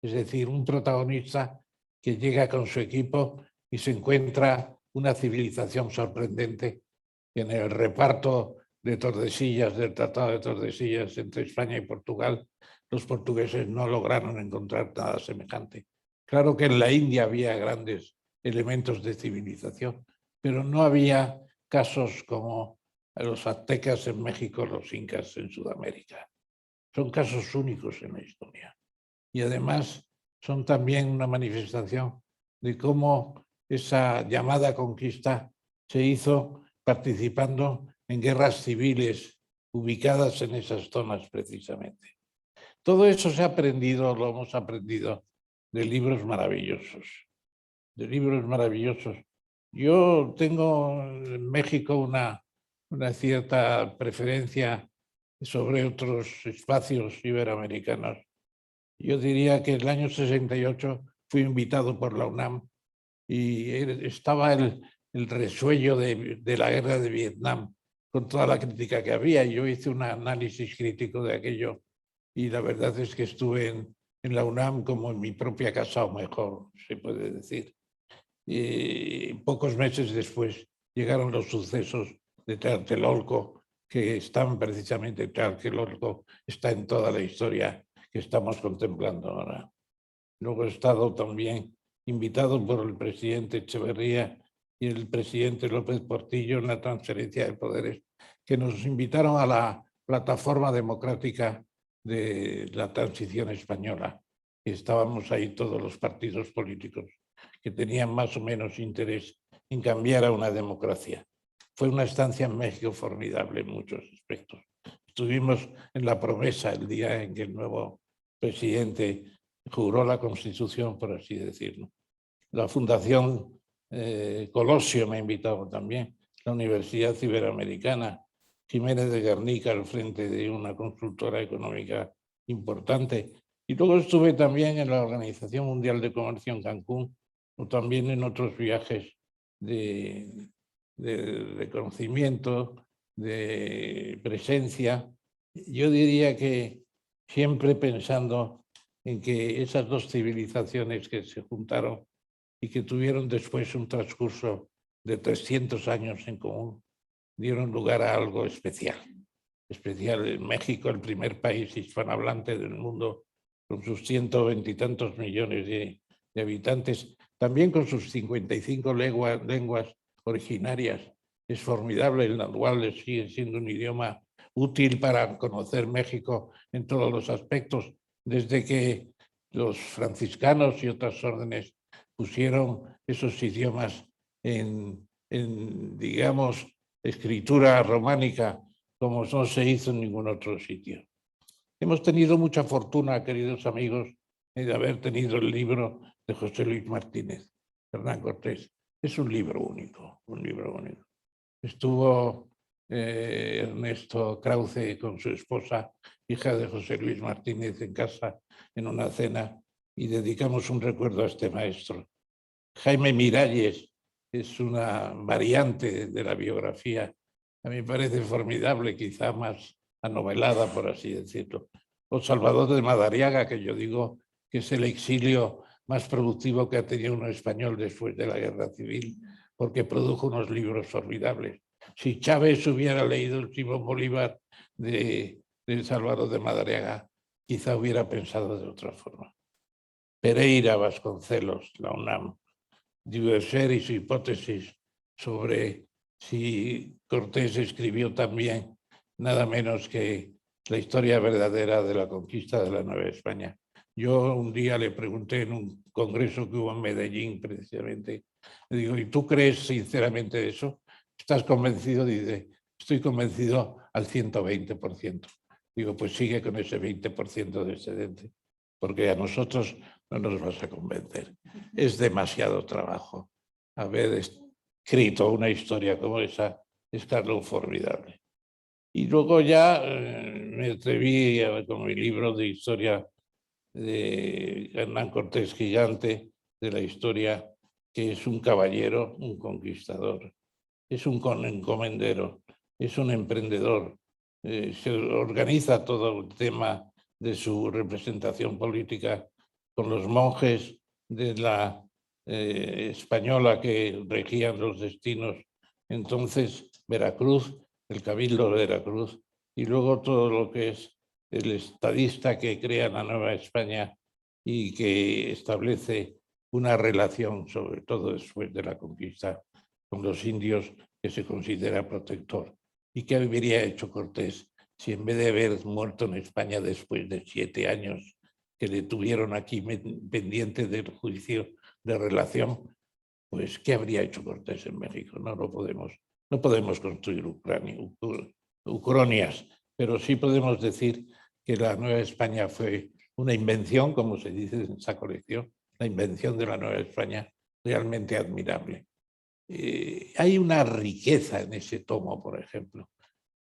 Es decir, un protagonista que llega con su equipo y se encuentra una civilización sorprendente en el reparto de Tordesillas, del Tratado de Tordesillas entre España y Portugal. Los portugueses no lograron encontrar nada semejante. Claro que en la India había grandes elementos de civilización, pero no había casos como los aztecas en México, los incas en Sudamérica. Son casos únicos en la historia. Y además son también una manifestación de cómo esa llamada conquista se hizo participando en guerras civiles ubicadas en esas zonas precisamente. Todo eso se ha aprendido, lo hemos aprendido de libros maravillosos, Yo tengo en México una cierta preferencia sobre otros espacios iberoamericanos. Yo diría que en el año 68 fui invitado por la UNAM y estaba el resuello de la guerra de Vietnam con toda la crítica que había. Yo hice un análisis crítico de aquello y la verdad es que estuve en la UNAM como en mi propia casa, o mejor se puede decir. Y pocos meses después llegaron los sucesos de Tlatelolco, que están precisamente, Tlatelolco está en toda la historia que estamos contemplando ahora. Luego he estado también invitado por el presidente Echeverría y el presidente López Portillo en la transferencia de poderes, que nos invitaron a la plataforma democrática de la transición española. Y estábamos ahí todos los partidos políticos que tenían más o menos interés en cambiar a una democracia. Fue una estancia en México formidable en muchos aspectos. Estuvimos en la promesa el día en que el nuevo presidente juró la Constitución, por así decirlo. La Fundación Colosio me ha invitado también, la Universidad Iberoamericana, Jiménez de Guernica al frente de una consultora económica importante. Y luego estuve también en la Organización Mundial de Comercio en Cancún, o también en otros viajes de conocimiento, de presencia. Yo diría que siempre pensando en que esas dos civilizaciones que se juntaron y que tuvieron después un transcurso de 300 años en común, dieron lugar a algo especial. Especial en México, el primer país hispanohablante del mundo, con sus 120 y tantos millones de habitantes, también con sus 55 lenguas originarias. Es formidable, el náhuatl sigue siendo un idioma útil para conocer México en todos los aspectos, desde que los franciscanos y otras órdenes pusieron esos idiomas en digamos, escritura románica, como no se hizo en ningún otro sitio. Hemos tenido mucha fortuna, queridos amigos, de haber tenido el libro de José Luis Martínez, Hernán Cortés. Es un libro único, un libro único. Estuvo Ernesto Krause con su esposa, hija de José Luis Martínez, en casa en una cena y dedicamos un recuerdo a este maestro. Jaime Miralles es una variante de la biografía. A mí me parece formidable, quizá más anovelada, por así decirlo. O Salvador de Madariaga, que yo digo que es el exilio más productivo que ha tenido un español después de la Guerra Civil, porque produjo unos libros formidables. Si Chávez hubiera leído el Simón Bolívar de Salvador de Madariaga, quizá hubiera pensado de otra forma. Pereira Vasconcelos, la UNAM, Diverser y su hipótesis sobre si Cortés escribió también nada menos que la historia verdadera de la conquista de la Nueva España. Yo un día le pregunté en un congreso que hubo en Medellín, precisamente, le digo, ¿y tú crees sinceramente de eso? ¿Estás convencido? Dice, estoy convencido al 120%. Digo, pues sigue con ese 20% de excedente, porque a nosotros no nos vas a convencer. Es demasiado trabajo. Haber escrito una historia como esa es algo formidable. Y luego ya me atreví con mi libro de historia de Hernán Cortés Gigante, de la historia, que es un caballero, un conquistador, es un encomendero, es un emprendedor. Se organiza todo el tema de su representación política con los monjes de la española que regían los destinos. Entonces, Veracruz, el Cabildo de Veracruz, y luego todo lo que es el estadista que crea la Nueva España y que establece una relación, sobre todo después de la conquista, con los indios que se considera protector. ¿Y qué habría hecho Cortés si en vez de haber muerto en España después de 7 años que le tuvieron aquí pendiente del juicio de relación, pues qué habría hecho Cortés en México? No podemos construir ucronias, pero sí podemos decir que la Nueva España fue una invención, como se dice en esa colección, la invención de la Nueva España realmente admirable. Hay una riqueza en ese tomo, por ejemplo,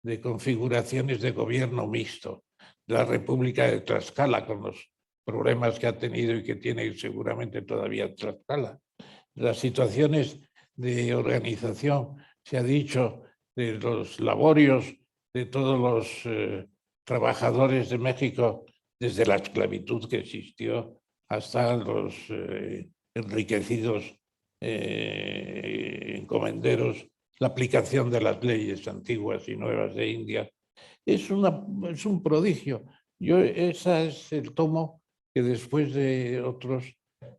de configuraciones de gobierno mixto, de la República de Tlaxcala, con los problemas que ha tenido y que tiene seguramente todavía Tlaxcala, las situaciones de organización, se ha dicho, de los laborios de todos los trabajadores de México, desde la esclavitud que existió hasta los enriquecidos encomenderos, la aplicación de las leyes antiguas y nuevas de India. Es un prodigio. Ese es el tomo que después de otros,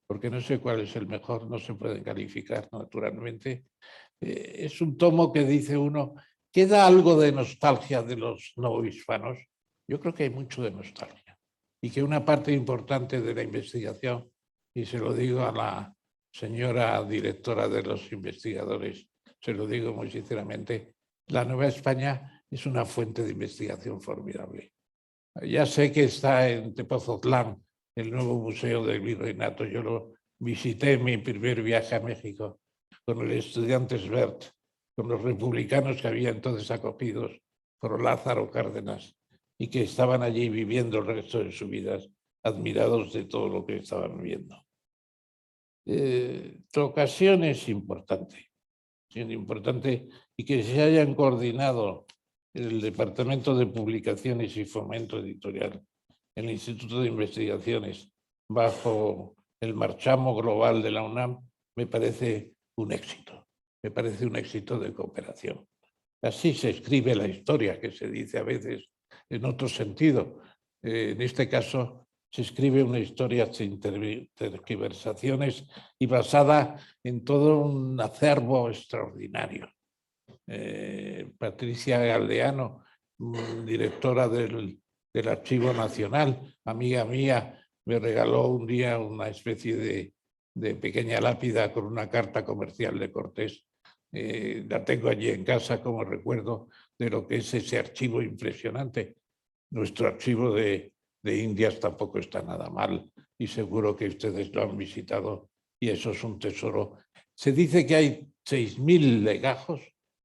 porque no sé cuál es el mejor, no se pueden calificar naturalmente, es un tomo que dice uno, ¿queda algo de nostalgia de los novohispanos? Yo creo que hay mucho de nostalgia y que una parte importante de la investigación, y se lo digo a la señora directora de los investigadores, se lo digo muy sinceramente, la Nueva España es una fuente de investigación formidable. Ya sé que está en Tepozotlán, el nuevo museo del Virreinato. Yo lo visité en mi primer viaje a México con el estudiante Svert, con los republicanos que había entonces acogidos por Lázaro Cárdenas y que estaban allí viviendo el resto de sus vidas, admirados de todo lo que estaban viendo. La ocasión es importante y que se hayan coordinado el Departamento de Publicaciones y Fomento Editorial, el Instituto de Investigaciones, bajo el marchamo global de la UNAM, me parece un éxito. Me parece un éxito de cooperación. Así se escribe la historia, que se dice a veces en otro sentido. En este caso, se escribe una historia sin tergiversaciones y basada en todo un acervo extraordinario. Patricia Galdeano, directora del Archivo Nacional, amiga mía, me regaló un día una especie de pequeña lápida con una carta comercial de Cortés. La tengo allí en casa como recuerdo de lo que es ese archivo impresionante. Nuestro archivo de Indias tampoco está nada mal y seguro que ustedes lo han visitado y eso es un tesoro. Se dice que hay 6.000 legajos.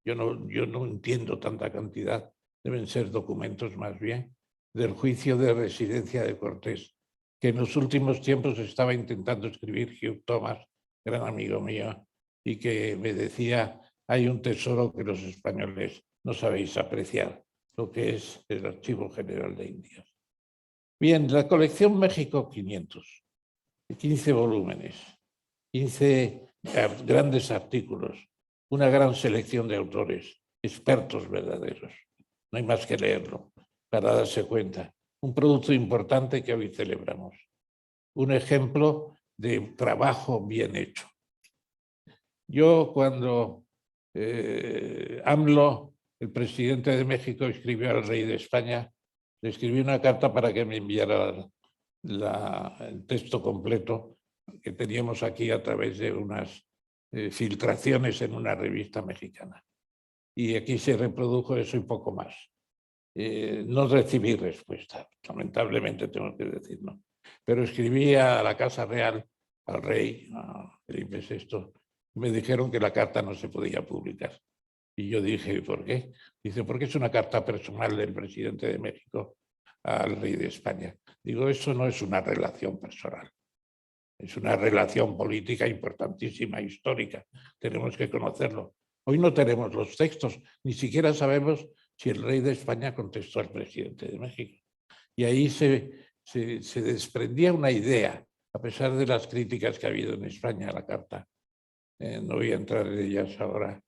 Yo no entiendo tanta cantidad, deben ser documentos más bien, del juicio de residencia de Cortés, que en los últimos tiempos estaba intentando escribir Hugh Thomas, gran amigo mío, y que me decía, hay un tesoro que los españoles no sabéis apreciar, lo que es el Archivo General de Indias. Bien, la colección México 500, 15 volúmenes, 15 grandes artículos, una gran selección de autores, expertos verdaderos. No hay más que leerlo para darse cuenta. Un producto importante que hoy celebramos. Un ejemplo de trabajo bien hecho. Yo cuando AMLO, el presidente de México, escribió al rey de España, le escribió una carta para que me enviara el texto completo que teníamos aquí a través de unas filtraciones en una revista mexicana. Y aquí se reprodujo eso y poco más. No recibí respuesta, lamentablemente tengo que decirlo. Pero escribí a la Casa Real, al rey, a Felipe VI, me dijeron que la carta no se podía publicar. Y yo dije, ¿por qué? Dice, porque es una carta personal del presidente de México al rey de España. Digo, eso no es una relación personal. Es una relación política importantísima, histórica. Tenemos que conocerlo. Hoy no tenemos los textos, ni siquiera sabemos si el rey de España contestó al presidente de México. Y ahí se desprendía una idea, a pesar de las críticas que ha habido en España a la carta. No voy a entrar en ellas ahora,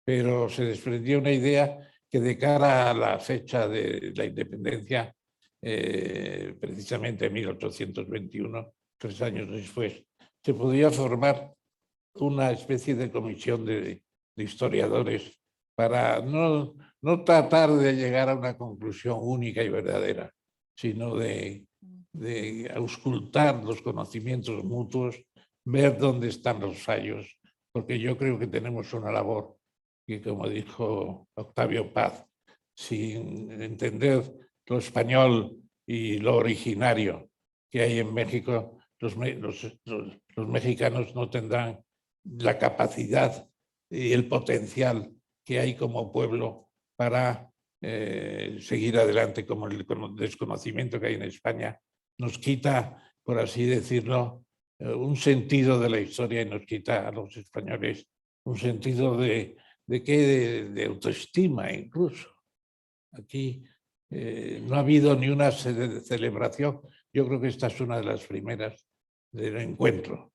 pero se desprendía una idea que de cara a la fecha de la independencia, precisamente en 1821, 3 años después, se podía formar una especie de comisión de historiadores para no tratar de llegar a una conclusión única y verdadera, sino de auscultar los conocimientos mutuos, ver dónde están los fallos, porque yo creo que tenemos una labor que, como dijo Octavio Paz, sin entender lo español y lo originario que hay en México, los mexicanos no tendrán la capacidad y el potencial que hay como pueblo para seguir adelante, como el desconocimiento que hay en España nos quita, por así decirlo, un sentido de la historia y nos quita a los españoles un sentido de autoestima incluso. Aquí no ha habido ni una celebración. Yo creo que esta es una de las primeras del encuentro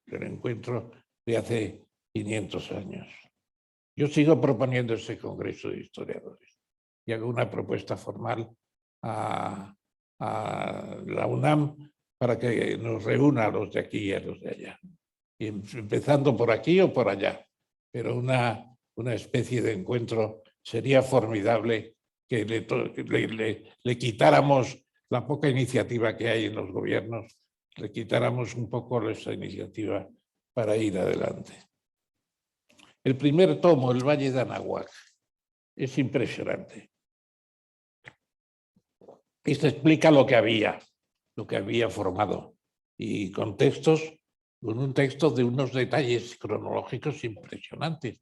de hace 500 años. Yo sigo proponiendo ese Congreso de Historiadores y hago una propuesta formal a la UNAM para que nos reúna a los de aquí y a los de allá. Y empezando por aquí o por allá, pero una especie de encuentro sería formidable que le quitáramos la poca iniciativa que hay en los gobiernos, le quitáramos un poco esa iniciativa para ir adelante. El primer tomo, El Valle de Anahuac, es impresionante. Y se explica lo que había formado, y con un texto de unos detalles cronológicos impresionantes.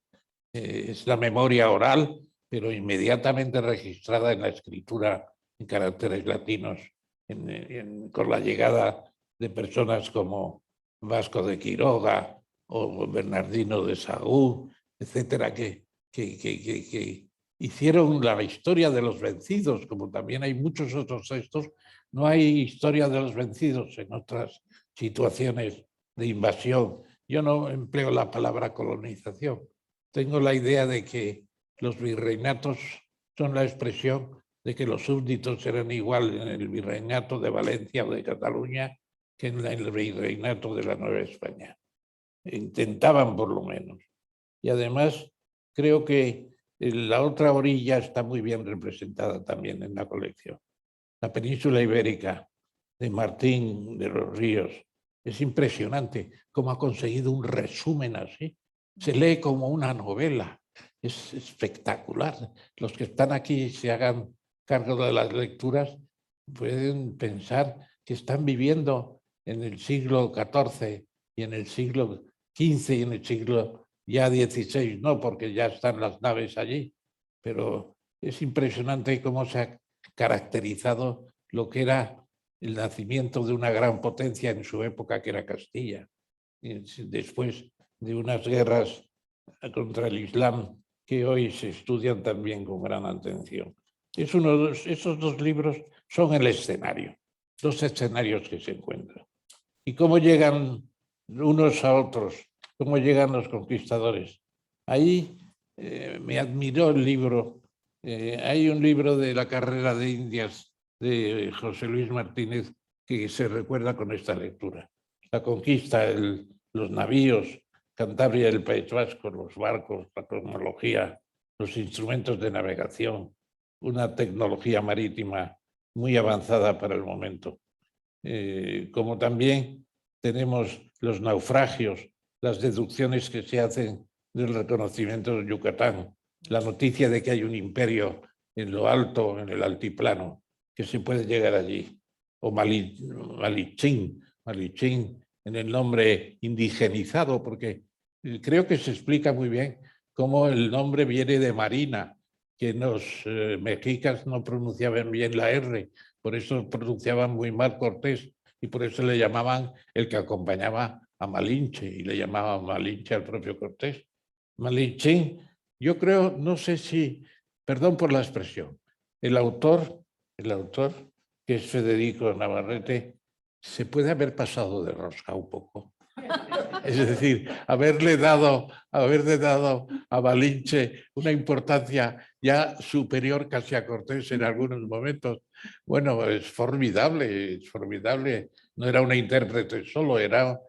Es la memoria oral, pero inmediatamente registrada en la escritura en caracteres latinos, con la llegada de personas como Vasco de Quiroga o Bernardino de Sahagún, etcétera, que hicieron la historia de los vencidos, como también hay muchos otros textos. No hay historia de los vencidos en otras situaciones de invasión. Yo no empleo la palabra colonización. Tengo la idea de que los virreinatos son la expresión de que los súbditos eran igual en el virreinato de Valencia o de Cataluña que en el virreinato de la Nueva España. Intentaban por lo menos. Y además creo que la otra orilla está muy bien representada también en la colección. La península ibérica de Martín de los Ríos. Es impresionante cómo ha conseguido un resumen así. Se lee como una novela. Es espectacular. Los que están aquí y se hagan cargo de las lecturas pueden pensar que están viviendo en el siglo XIV y en el siglo XV y en el siglo ya XVI, no, porque ya están las naves allí, pero es impresionante cómo se ha caracterizado lo que era el nacimiento de una gran potencia en su época, que era Castilla, después de unas guerras contra el Islam que hoy se estudian también con gran atención. Esos dos libros son el escenario, dos escenarios que se encuentran. ¿Y cómo llegan unos a otros? ¿Cómo llegan los conquistadores? Ahí me admiró el libro. Hay un libro de la carrera de Indias de José Luis Martínez que se recuerda con esta lectura. La conquista, los navíos, Cantabria y el País Vasco, los barcos, la cosmología, los instrumentos de navegación, una tecnología marítima muy avanzada para el momento. Como también tenemos los naufragios, las deducciones que se hacen del reconocimiento de Yucatán, la noticia de que hay un imperio en lo alto, en el altiplano, que se puede llegar allí, o Malichín, en el nombre indigenizado, porque creo que se explica muy bien cómo el nombre viene de Marina, que los mexicas no pronunciaban bien la R, por eso pronunciaban muy mal Cortés, y por eso le llamaban el que acompañaba a Malinche, y le llamaban Malinche al propio Cortés. Malinchín, yo creo, no sé si, perdón por la expresión, el autor, que es Federico Navarrete, se puede haber pasado de rosca un poco. Es decir, haberle dado a Malinche una importancia ya superior casi a Cortés en algunos momentos. Bueno, es formidable. No era una intérprete solo, era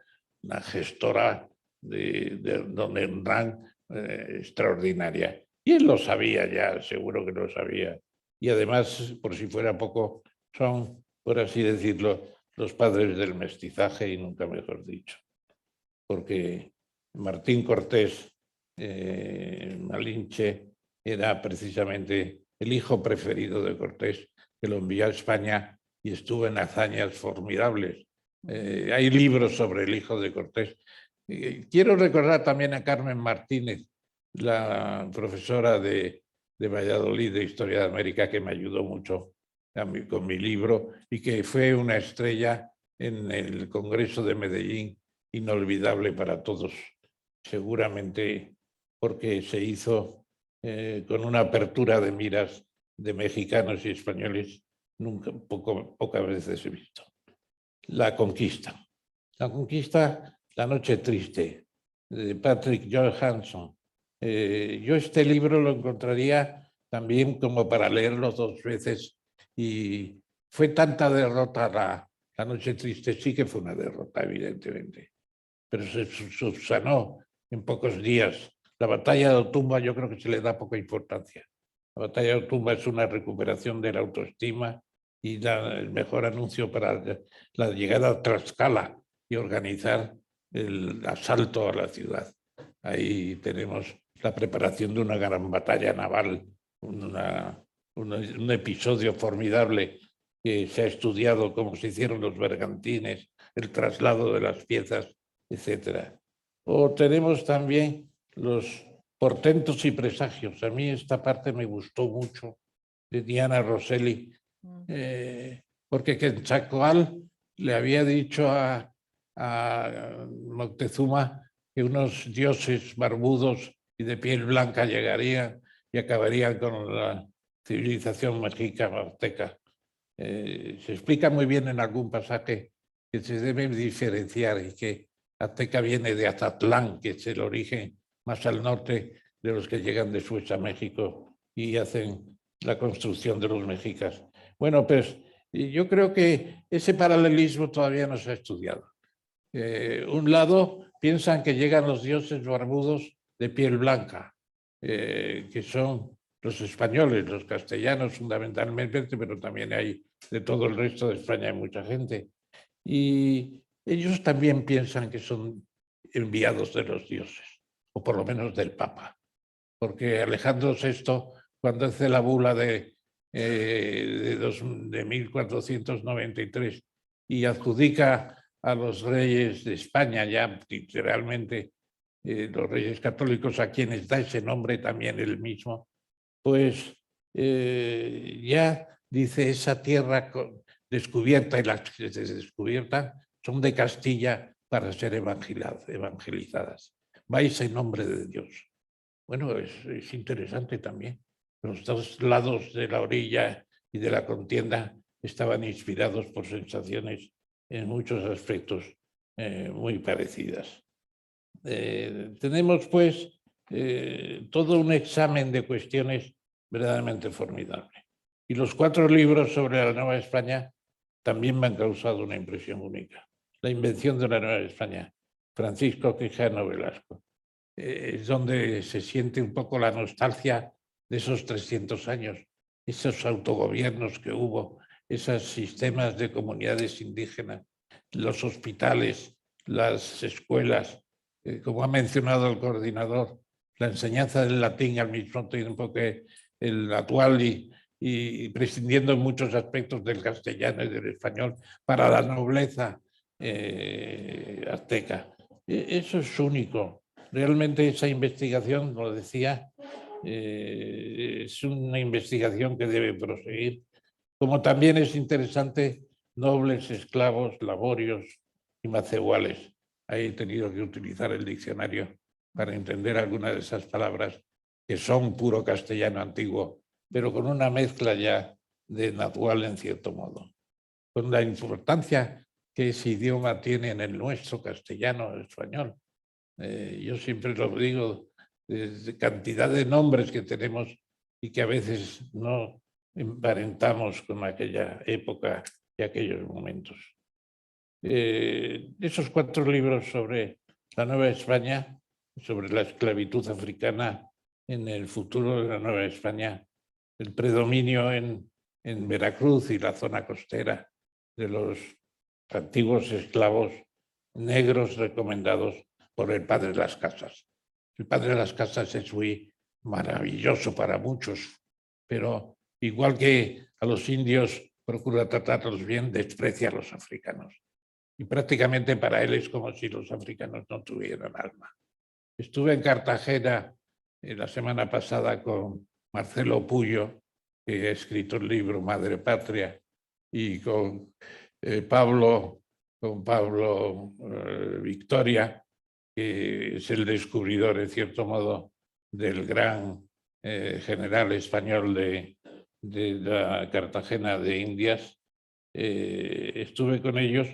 una gestora de Don Hernán extraordinaria. Y él lo sabía ya, seguro que lo sabía. Y además, por si fuera poco, son, por así decirlo, los padres del mestizaje y nunca mejor dicho. Porque Martín Cortés Malinche era precisamente el hijo preferido de Cortés, que lo envió a España y estuvo en hazañas formidables. Hay libros sobre el hijo de Cortés. Quiero recordar también a Carmen Martínez, la profesora de Valladolid de Historia de América, que me ayudó mucho con mi libro y que fue una estrella en el Congreso de Medellín, inolvidable para todos, seguramente porque se hizo con una apertura de miras de mexicanos y españoles pocas veces he visto. La conquista, La noche triste, de Patrick Johansson. Yo este libro lo encontraría también como para leerlo 2 veces, y fue tanta derrota la noche triste, sí que fue una derrota, evidentemente, pero se subsanó en pocos días. La batalla de Otumba yo creo que se le da poca importancia. La batalla de Otumba es una recuperación de la autoestima y el mejor anuncio para la llegada a Tlaxcala y organizar el asalto a la ciudad. Ahí tenemos la preparación de una gran batalla naval, un episodio formidable que se ha estudiado, cómo se hicieron los bergantines, el traslado de las piezas, etc. O tenemos también los portentos y presagios. A mí esta parte me gustó mucho, de Diana Rosselli, porque Quetzalcóatl le había dicho a Moctezuma que unos dioses barbudos y de piel blanca llegarían y acabarían con la civilización mexica azteca. Se explica muy bien en algún pasaje que se debe diferenciar y que azteca viene de Azatlán, que es el origen más al norte de los que llegan de Suecia a México y hacen la construcción de los mexicas. Bueno, pues yo creo que ese paralelismo todavía no se ha estudiado. Un lado piensan que llegan los dioses barbudos de piel blanca, que son los españoles, los castellanos fundamentalmente, pero también hay de todo el resto de España hay mucha gente. Y ellos también piensan que son enviados de los dioses, o por lo menos del Papa, porque Alejandro VI, cuando hace la bula de 1493 y adjudica a los reyes de España, ya literalmente los reyes católicos, a quienes da ese nombre también él mismo, pues ya dice esa tierra descubierta y las que se descubiertan son de Castilla para ser evangelizadas. Vais en nombre de Dios. Bueno, es interesante también. Los 2 lados de la orilla y de la contienda estaban inspirados por sensaciones en muchos aspectos muy parecidas. Tenemos pues todo un examen de cuestiones verdaderamente formidable. Y los 4 libros sobre la Nueva España también me han causado una impresión única. La invención de la Nueva España Francisco Quijano Velasco. Es donde se siente un poco la nostalgia de esos 300 años, esos autogobiernos que hubo, esos sistemas de comunidades indígenas, los hospitales, las escuelas, como ha mencionado el coordinador, la enseñanza del latín al mismo tiempo que el actual y prescindiendo en muchos aspectos del castellano y del español para la nobleza azteca. Eso es único. Realmente esa investigación, lo decía, es una investigación que debe proseguir, como también es interesante nobles, esclavos, laborios y macehuales. Ahí he tenido que utilizar el diccionario para entender algunas de esas palabras que son puro castellano antiguo, pero con una mezcla ya de natural en cierto modo. Con la importancia que ese idioma tiene en el nuestro castellano español. Yo siempre lo digo, de cantidad de nombres que tenemos y que a veces no emparentamos con aquella época y aquellos momentos. Esos 4 libros sobre la Nueva España, sobre la esclavitud africana en el futuro de la Nueva España, el predominio en Veracruz y la zona costera de los antiguos esclavos negros recomendados por el padre de las casas. El padre de las casas es muy maravilloso para muchos, pero igual que a los indios procura tratarlos bien, desprecia a los africanos. Y prácticamente para él es como si los africanos no tuvieran alma. Estuve en Cartagena la semana pasada con Marcelo Puyo, que ha escrito el libro Madre Patria, y con Pablo Victoria, que es el descubridor, en cierto modo, del gran general español de la Cartagena de Indias. Estuve con ellos.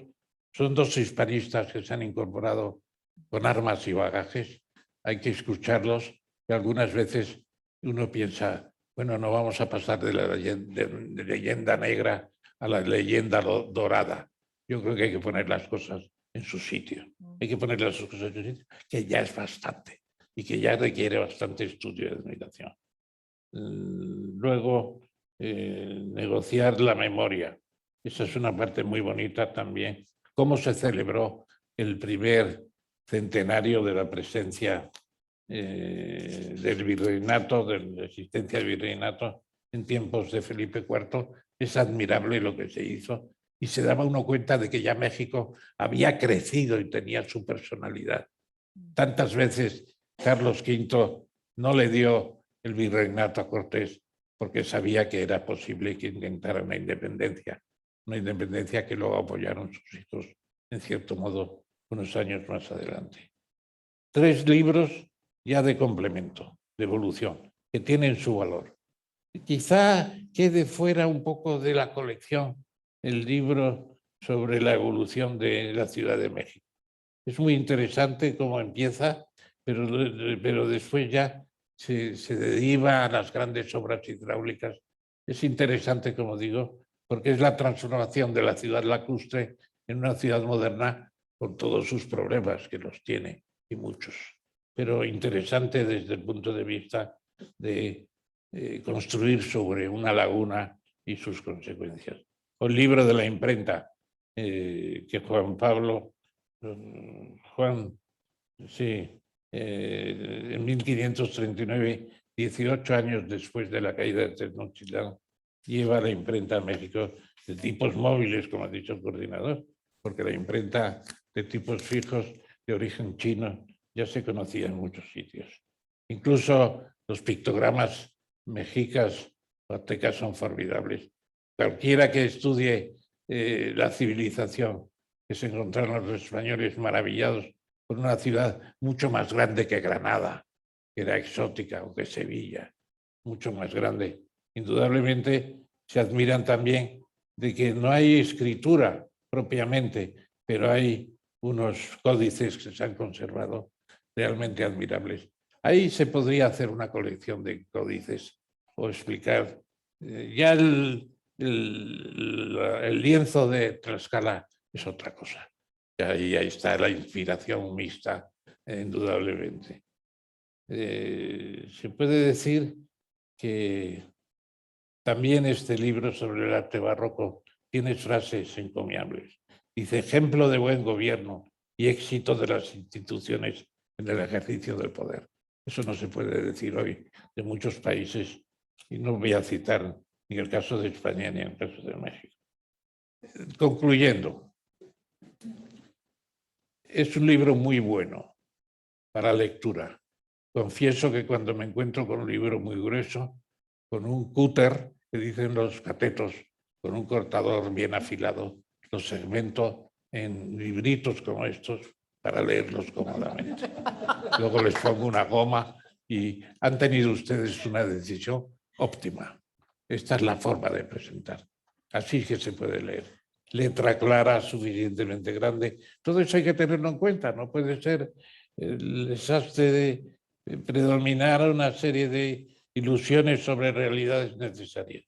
Son 2 hispanistas que se han incorporado con armas y bagajes. Hay que escucharlos y algunas veces uno piensa, bueno, no vamos a pasar de la leyenda negra a la leyenda dorada. Yo creo que hay que poner las cosas en su sitio. Hay que poner las cosas en su sitio, que ya es bastante y que ya requiere bastante estudio y admiración. Luego, negociar la memoria. Esa es una parte muy bonita también. Cómo se celebró el primer centenario de la presencia del virreinato, de la existencia del virreinato en tiempos de Felipe IV. Es admirable lo que se hizo y se daba uno cuenta de que ya México había crecido y tenía su personalidad. Tantas veces Carlos V no le dio el virreinato a Cortés porque sabía que era posible que intentara una independencia que luego apoyaron sus hijos, en cierto modo, unos años más adelante. 3 libros ya de complemento, de evolución, que tienen su valor. Quizá quede fuera un poco de la colección el libro sobre la evolución de la Ciudad de México. Es muy interesante cómo empieza, pero después ya se deriva a las grandes obras hidráulicas. Es interesante, como digo, porque es la transformación de la ciudad lacustre en una ciudad moderna con todos sus problemas, que los tiene, y muchos. Pero interesante desde el punto de vista de construir sobre una laguna y sus consecuencias. O el libro de la imprenta, que en 1539, 18 años después de la caída de Tenochtitlán, lleva la imprenta a México de tipos móviles, como ha dicho el coordinador, porque la imprenta de tipos fijos de origen chino ya se conocía en muchos sitios. Incluso los pictogramas mexicas o aztecas son formidables. Cualquiera que estudie la civilización que se encontraron los españoles maravillados por una ciudad mucho más grande que Granada, que era exótica, o que Sevilla, mucho más grande. Indudablemente se admiran también de que no hay escritura propiamente, pero hay unos códices que se han conservado realmente admirables. Ahí se podría hacer una colección de códices o explicar. Ya el lienzo de Tlaxcala es otra cosa. Ahí está la inspiración mixta, indudablemente. Se puede decir que también este libro sobre el arte barroco tiene frases encomiables. Dice, ejemplo de buen gobierno y éxito de las instituciones en el ejercicio del poder. Eso no se puede decir hoy de muchos países, y no voy a citar ni el caso de España ni el caso de México. Concluyendo, es un libro muy bueno para lectura. Confieso que cuando me encuentro con un libro muy grueso, con un cúter, que dicen los catetos, con un cortador bien afilado, los segmento en libritos como estos para leerlos cómodamente. Luego les pongo una goma y han tenido ustedes una decisión óptima. Esta es la forma de presentar. Así que se puede leer. Letra clara, suficientemente grande. Todo eso hay que tenerlo en cuenta. No puede ser el desastre de predominar una serie de ilusiones sobre realidades necesarias.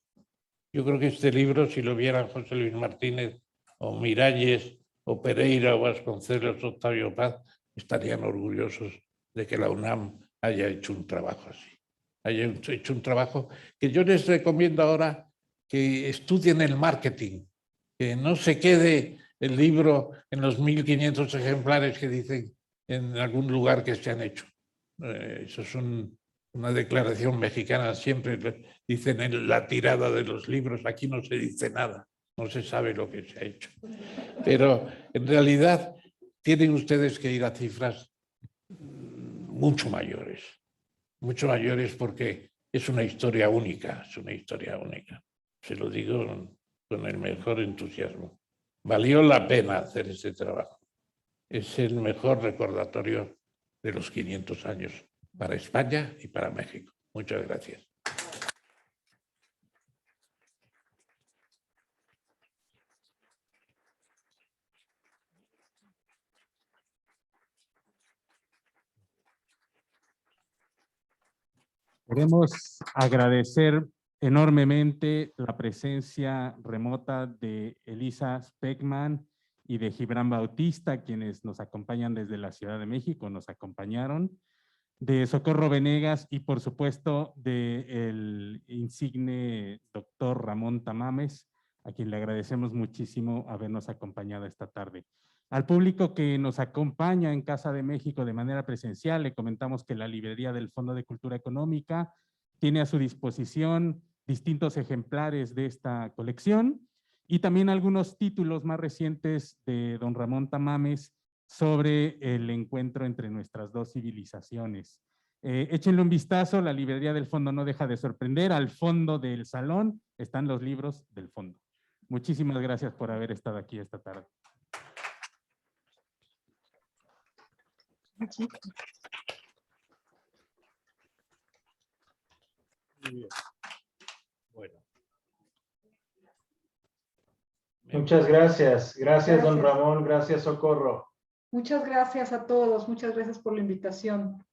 Yo creo que este libro, si lo vieran José Luis Martínez o Miralles o Pereira o Vasconcelos o Octavio Paz, estarían orgullosos de que la UNAM haya hecho un trabajo así. Haya hecho un trabajo que yo les recomiendo ahora que estudien el marketing, que no se quede el libro en los 1500 ejemplares que dicen en algún lugar que se han hecho. Eso es una declaración mexicana, siempre dicen en la tirada de los libros, aquí no se dice nada, no se sabe lo que se ha hecho. Pero en realidad tienen ustedes que ir a cifras mucho mayores porque es una historia única, es una historia única. Se lo digo con el mejor entusiasmo. Valió la pena hacer este trabajo. Es el mejor recordatorio de los 500 años para España y para México. Muchas gracias. Queremos agradecer enormemente la presencia remota de Elisa Speckman y de Gibran Bautista, quienes nos acompañan desde la Ciudad de México, nos acompañaron, de Socorro Venegas y por supuesto del insigne doctor Ramón Tamames, a quien le agradecemos muchísimo habernos acompañado esta tarde. Al público que nos acompaña en Casa de México de manera presencial, le comentamos que la librería del Fondo de Cultura Económica tiene a su disposición distintos ejemplares de esta colección y también algunos títulos más recientes de don Ramón Tamames sobre el encuentro entre nuestras dos civilizaciones. Échenle un vistazo, la librería del Fondo no deja de sorprender. Al fondo del salón están los libros del Fondo. Muchísimas gracias por haber estado aquí esta tarde. Bueno. Muchas gracias. Gracias, don Gracias. Ramón. Gracias, Socorro. Muchas gracias a todos. Muchas gracias por la invitación.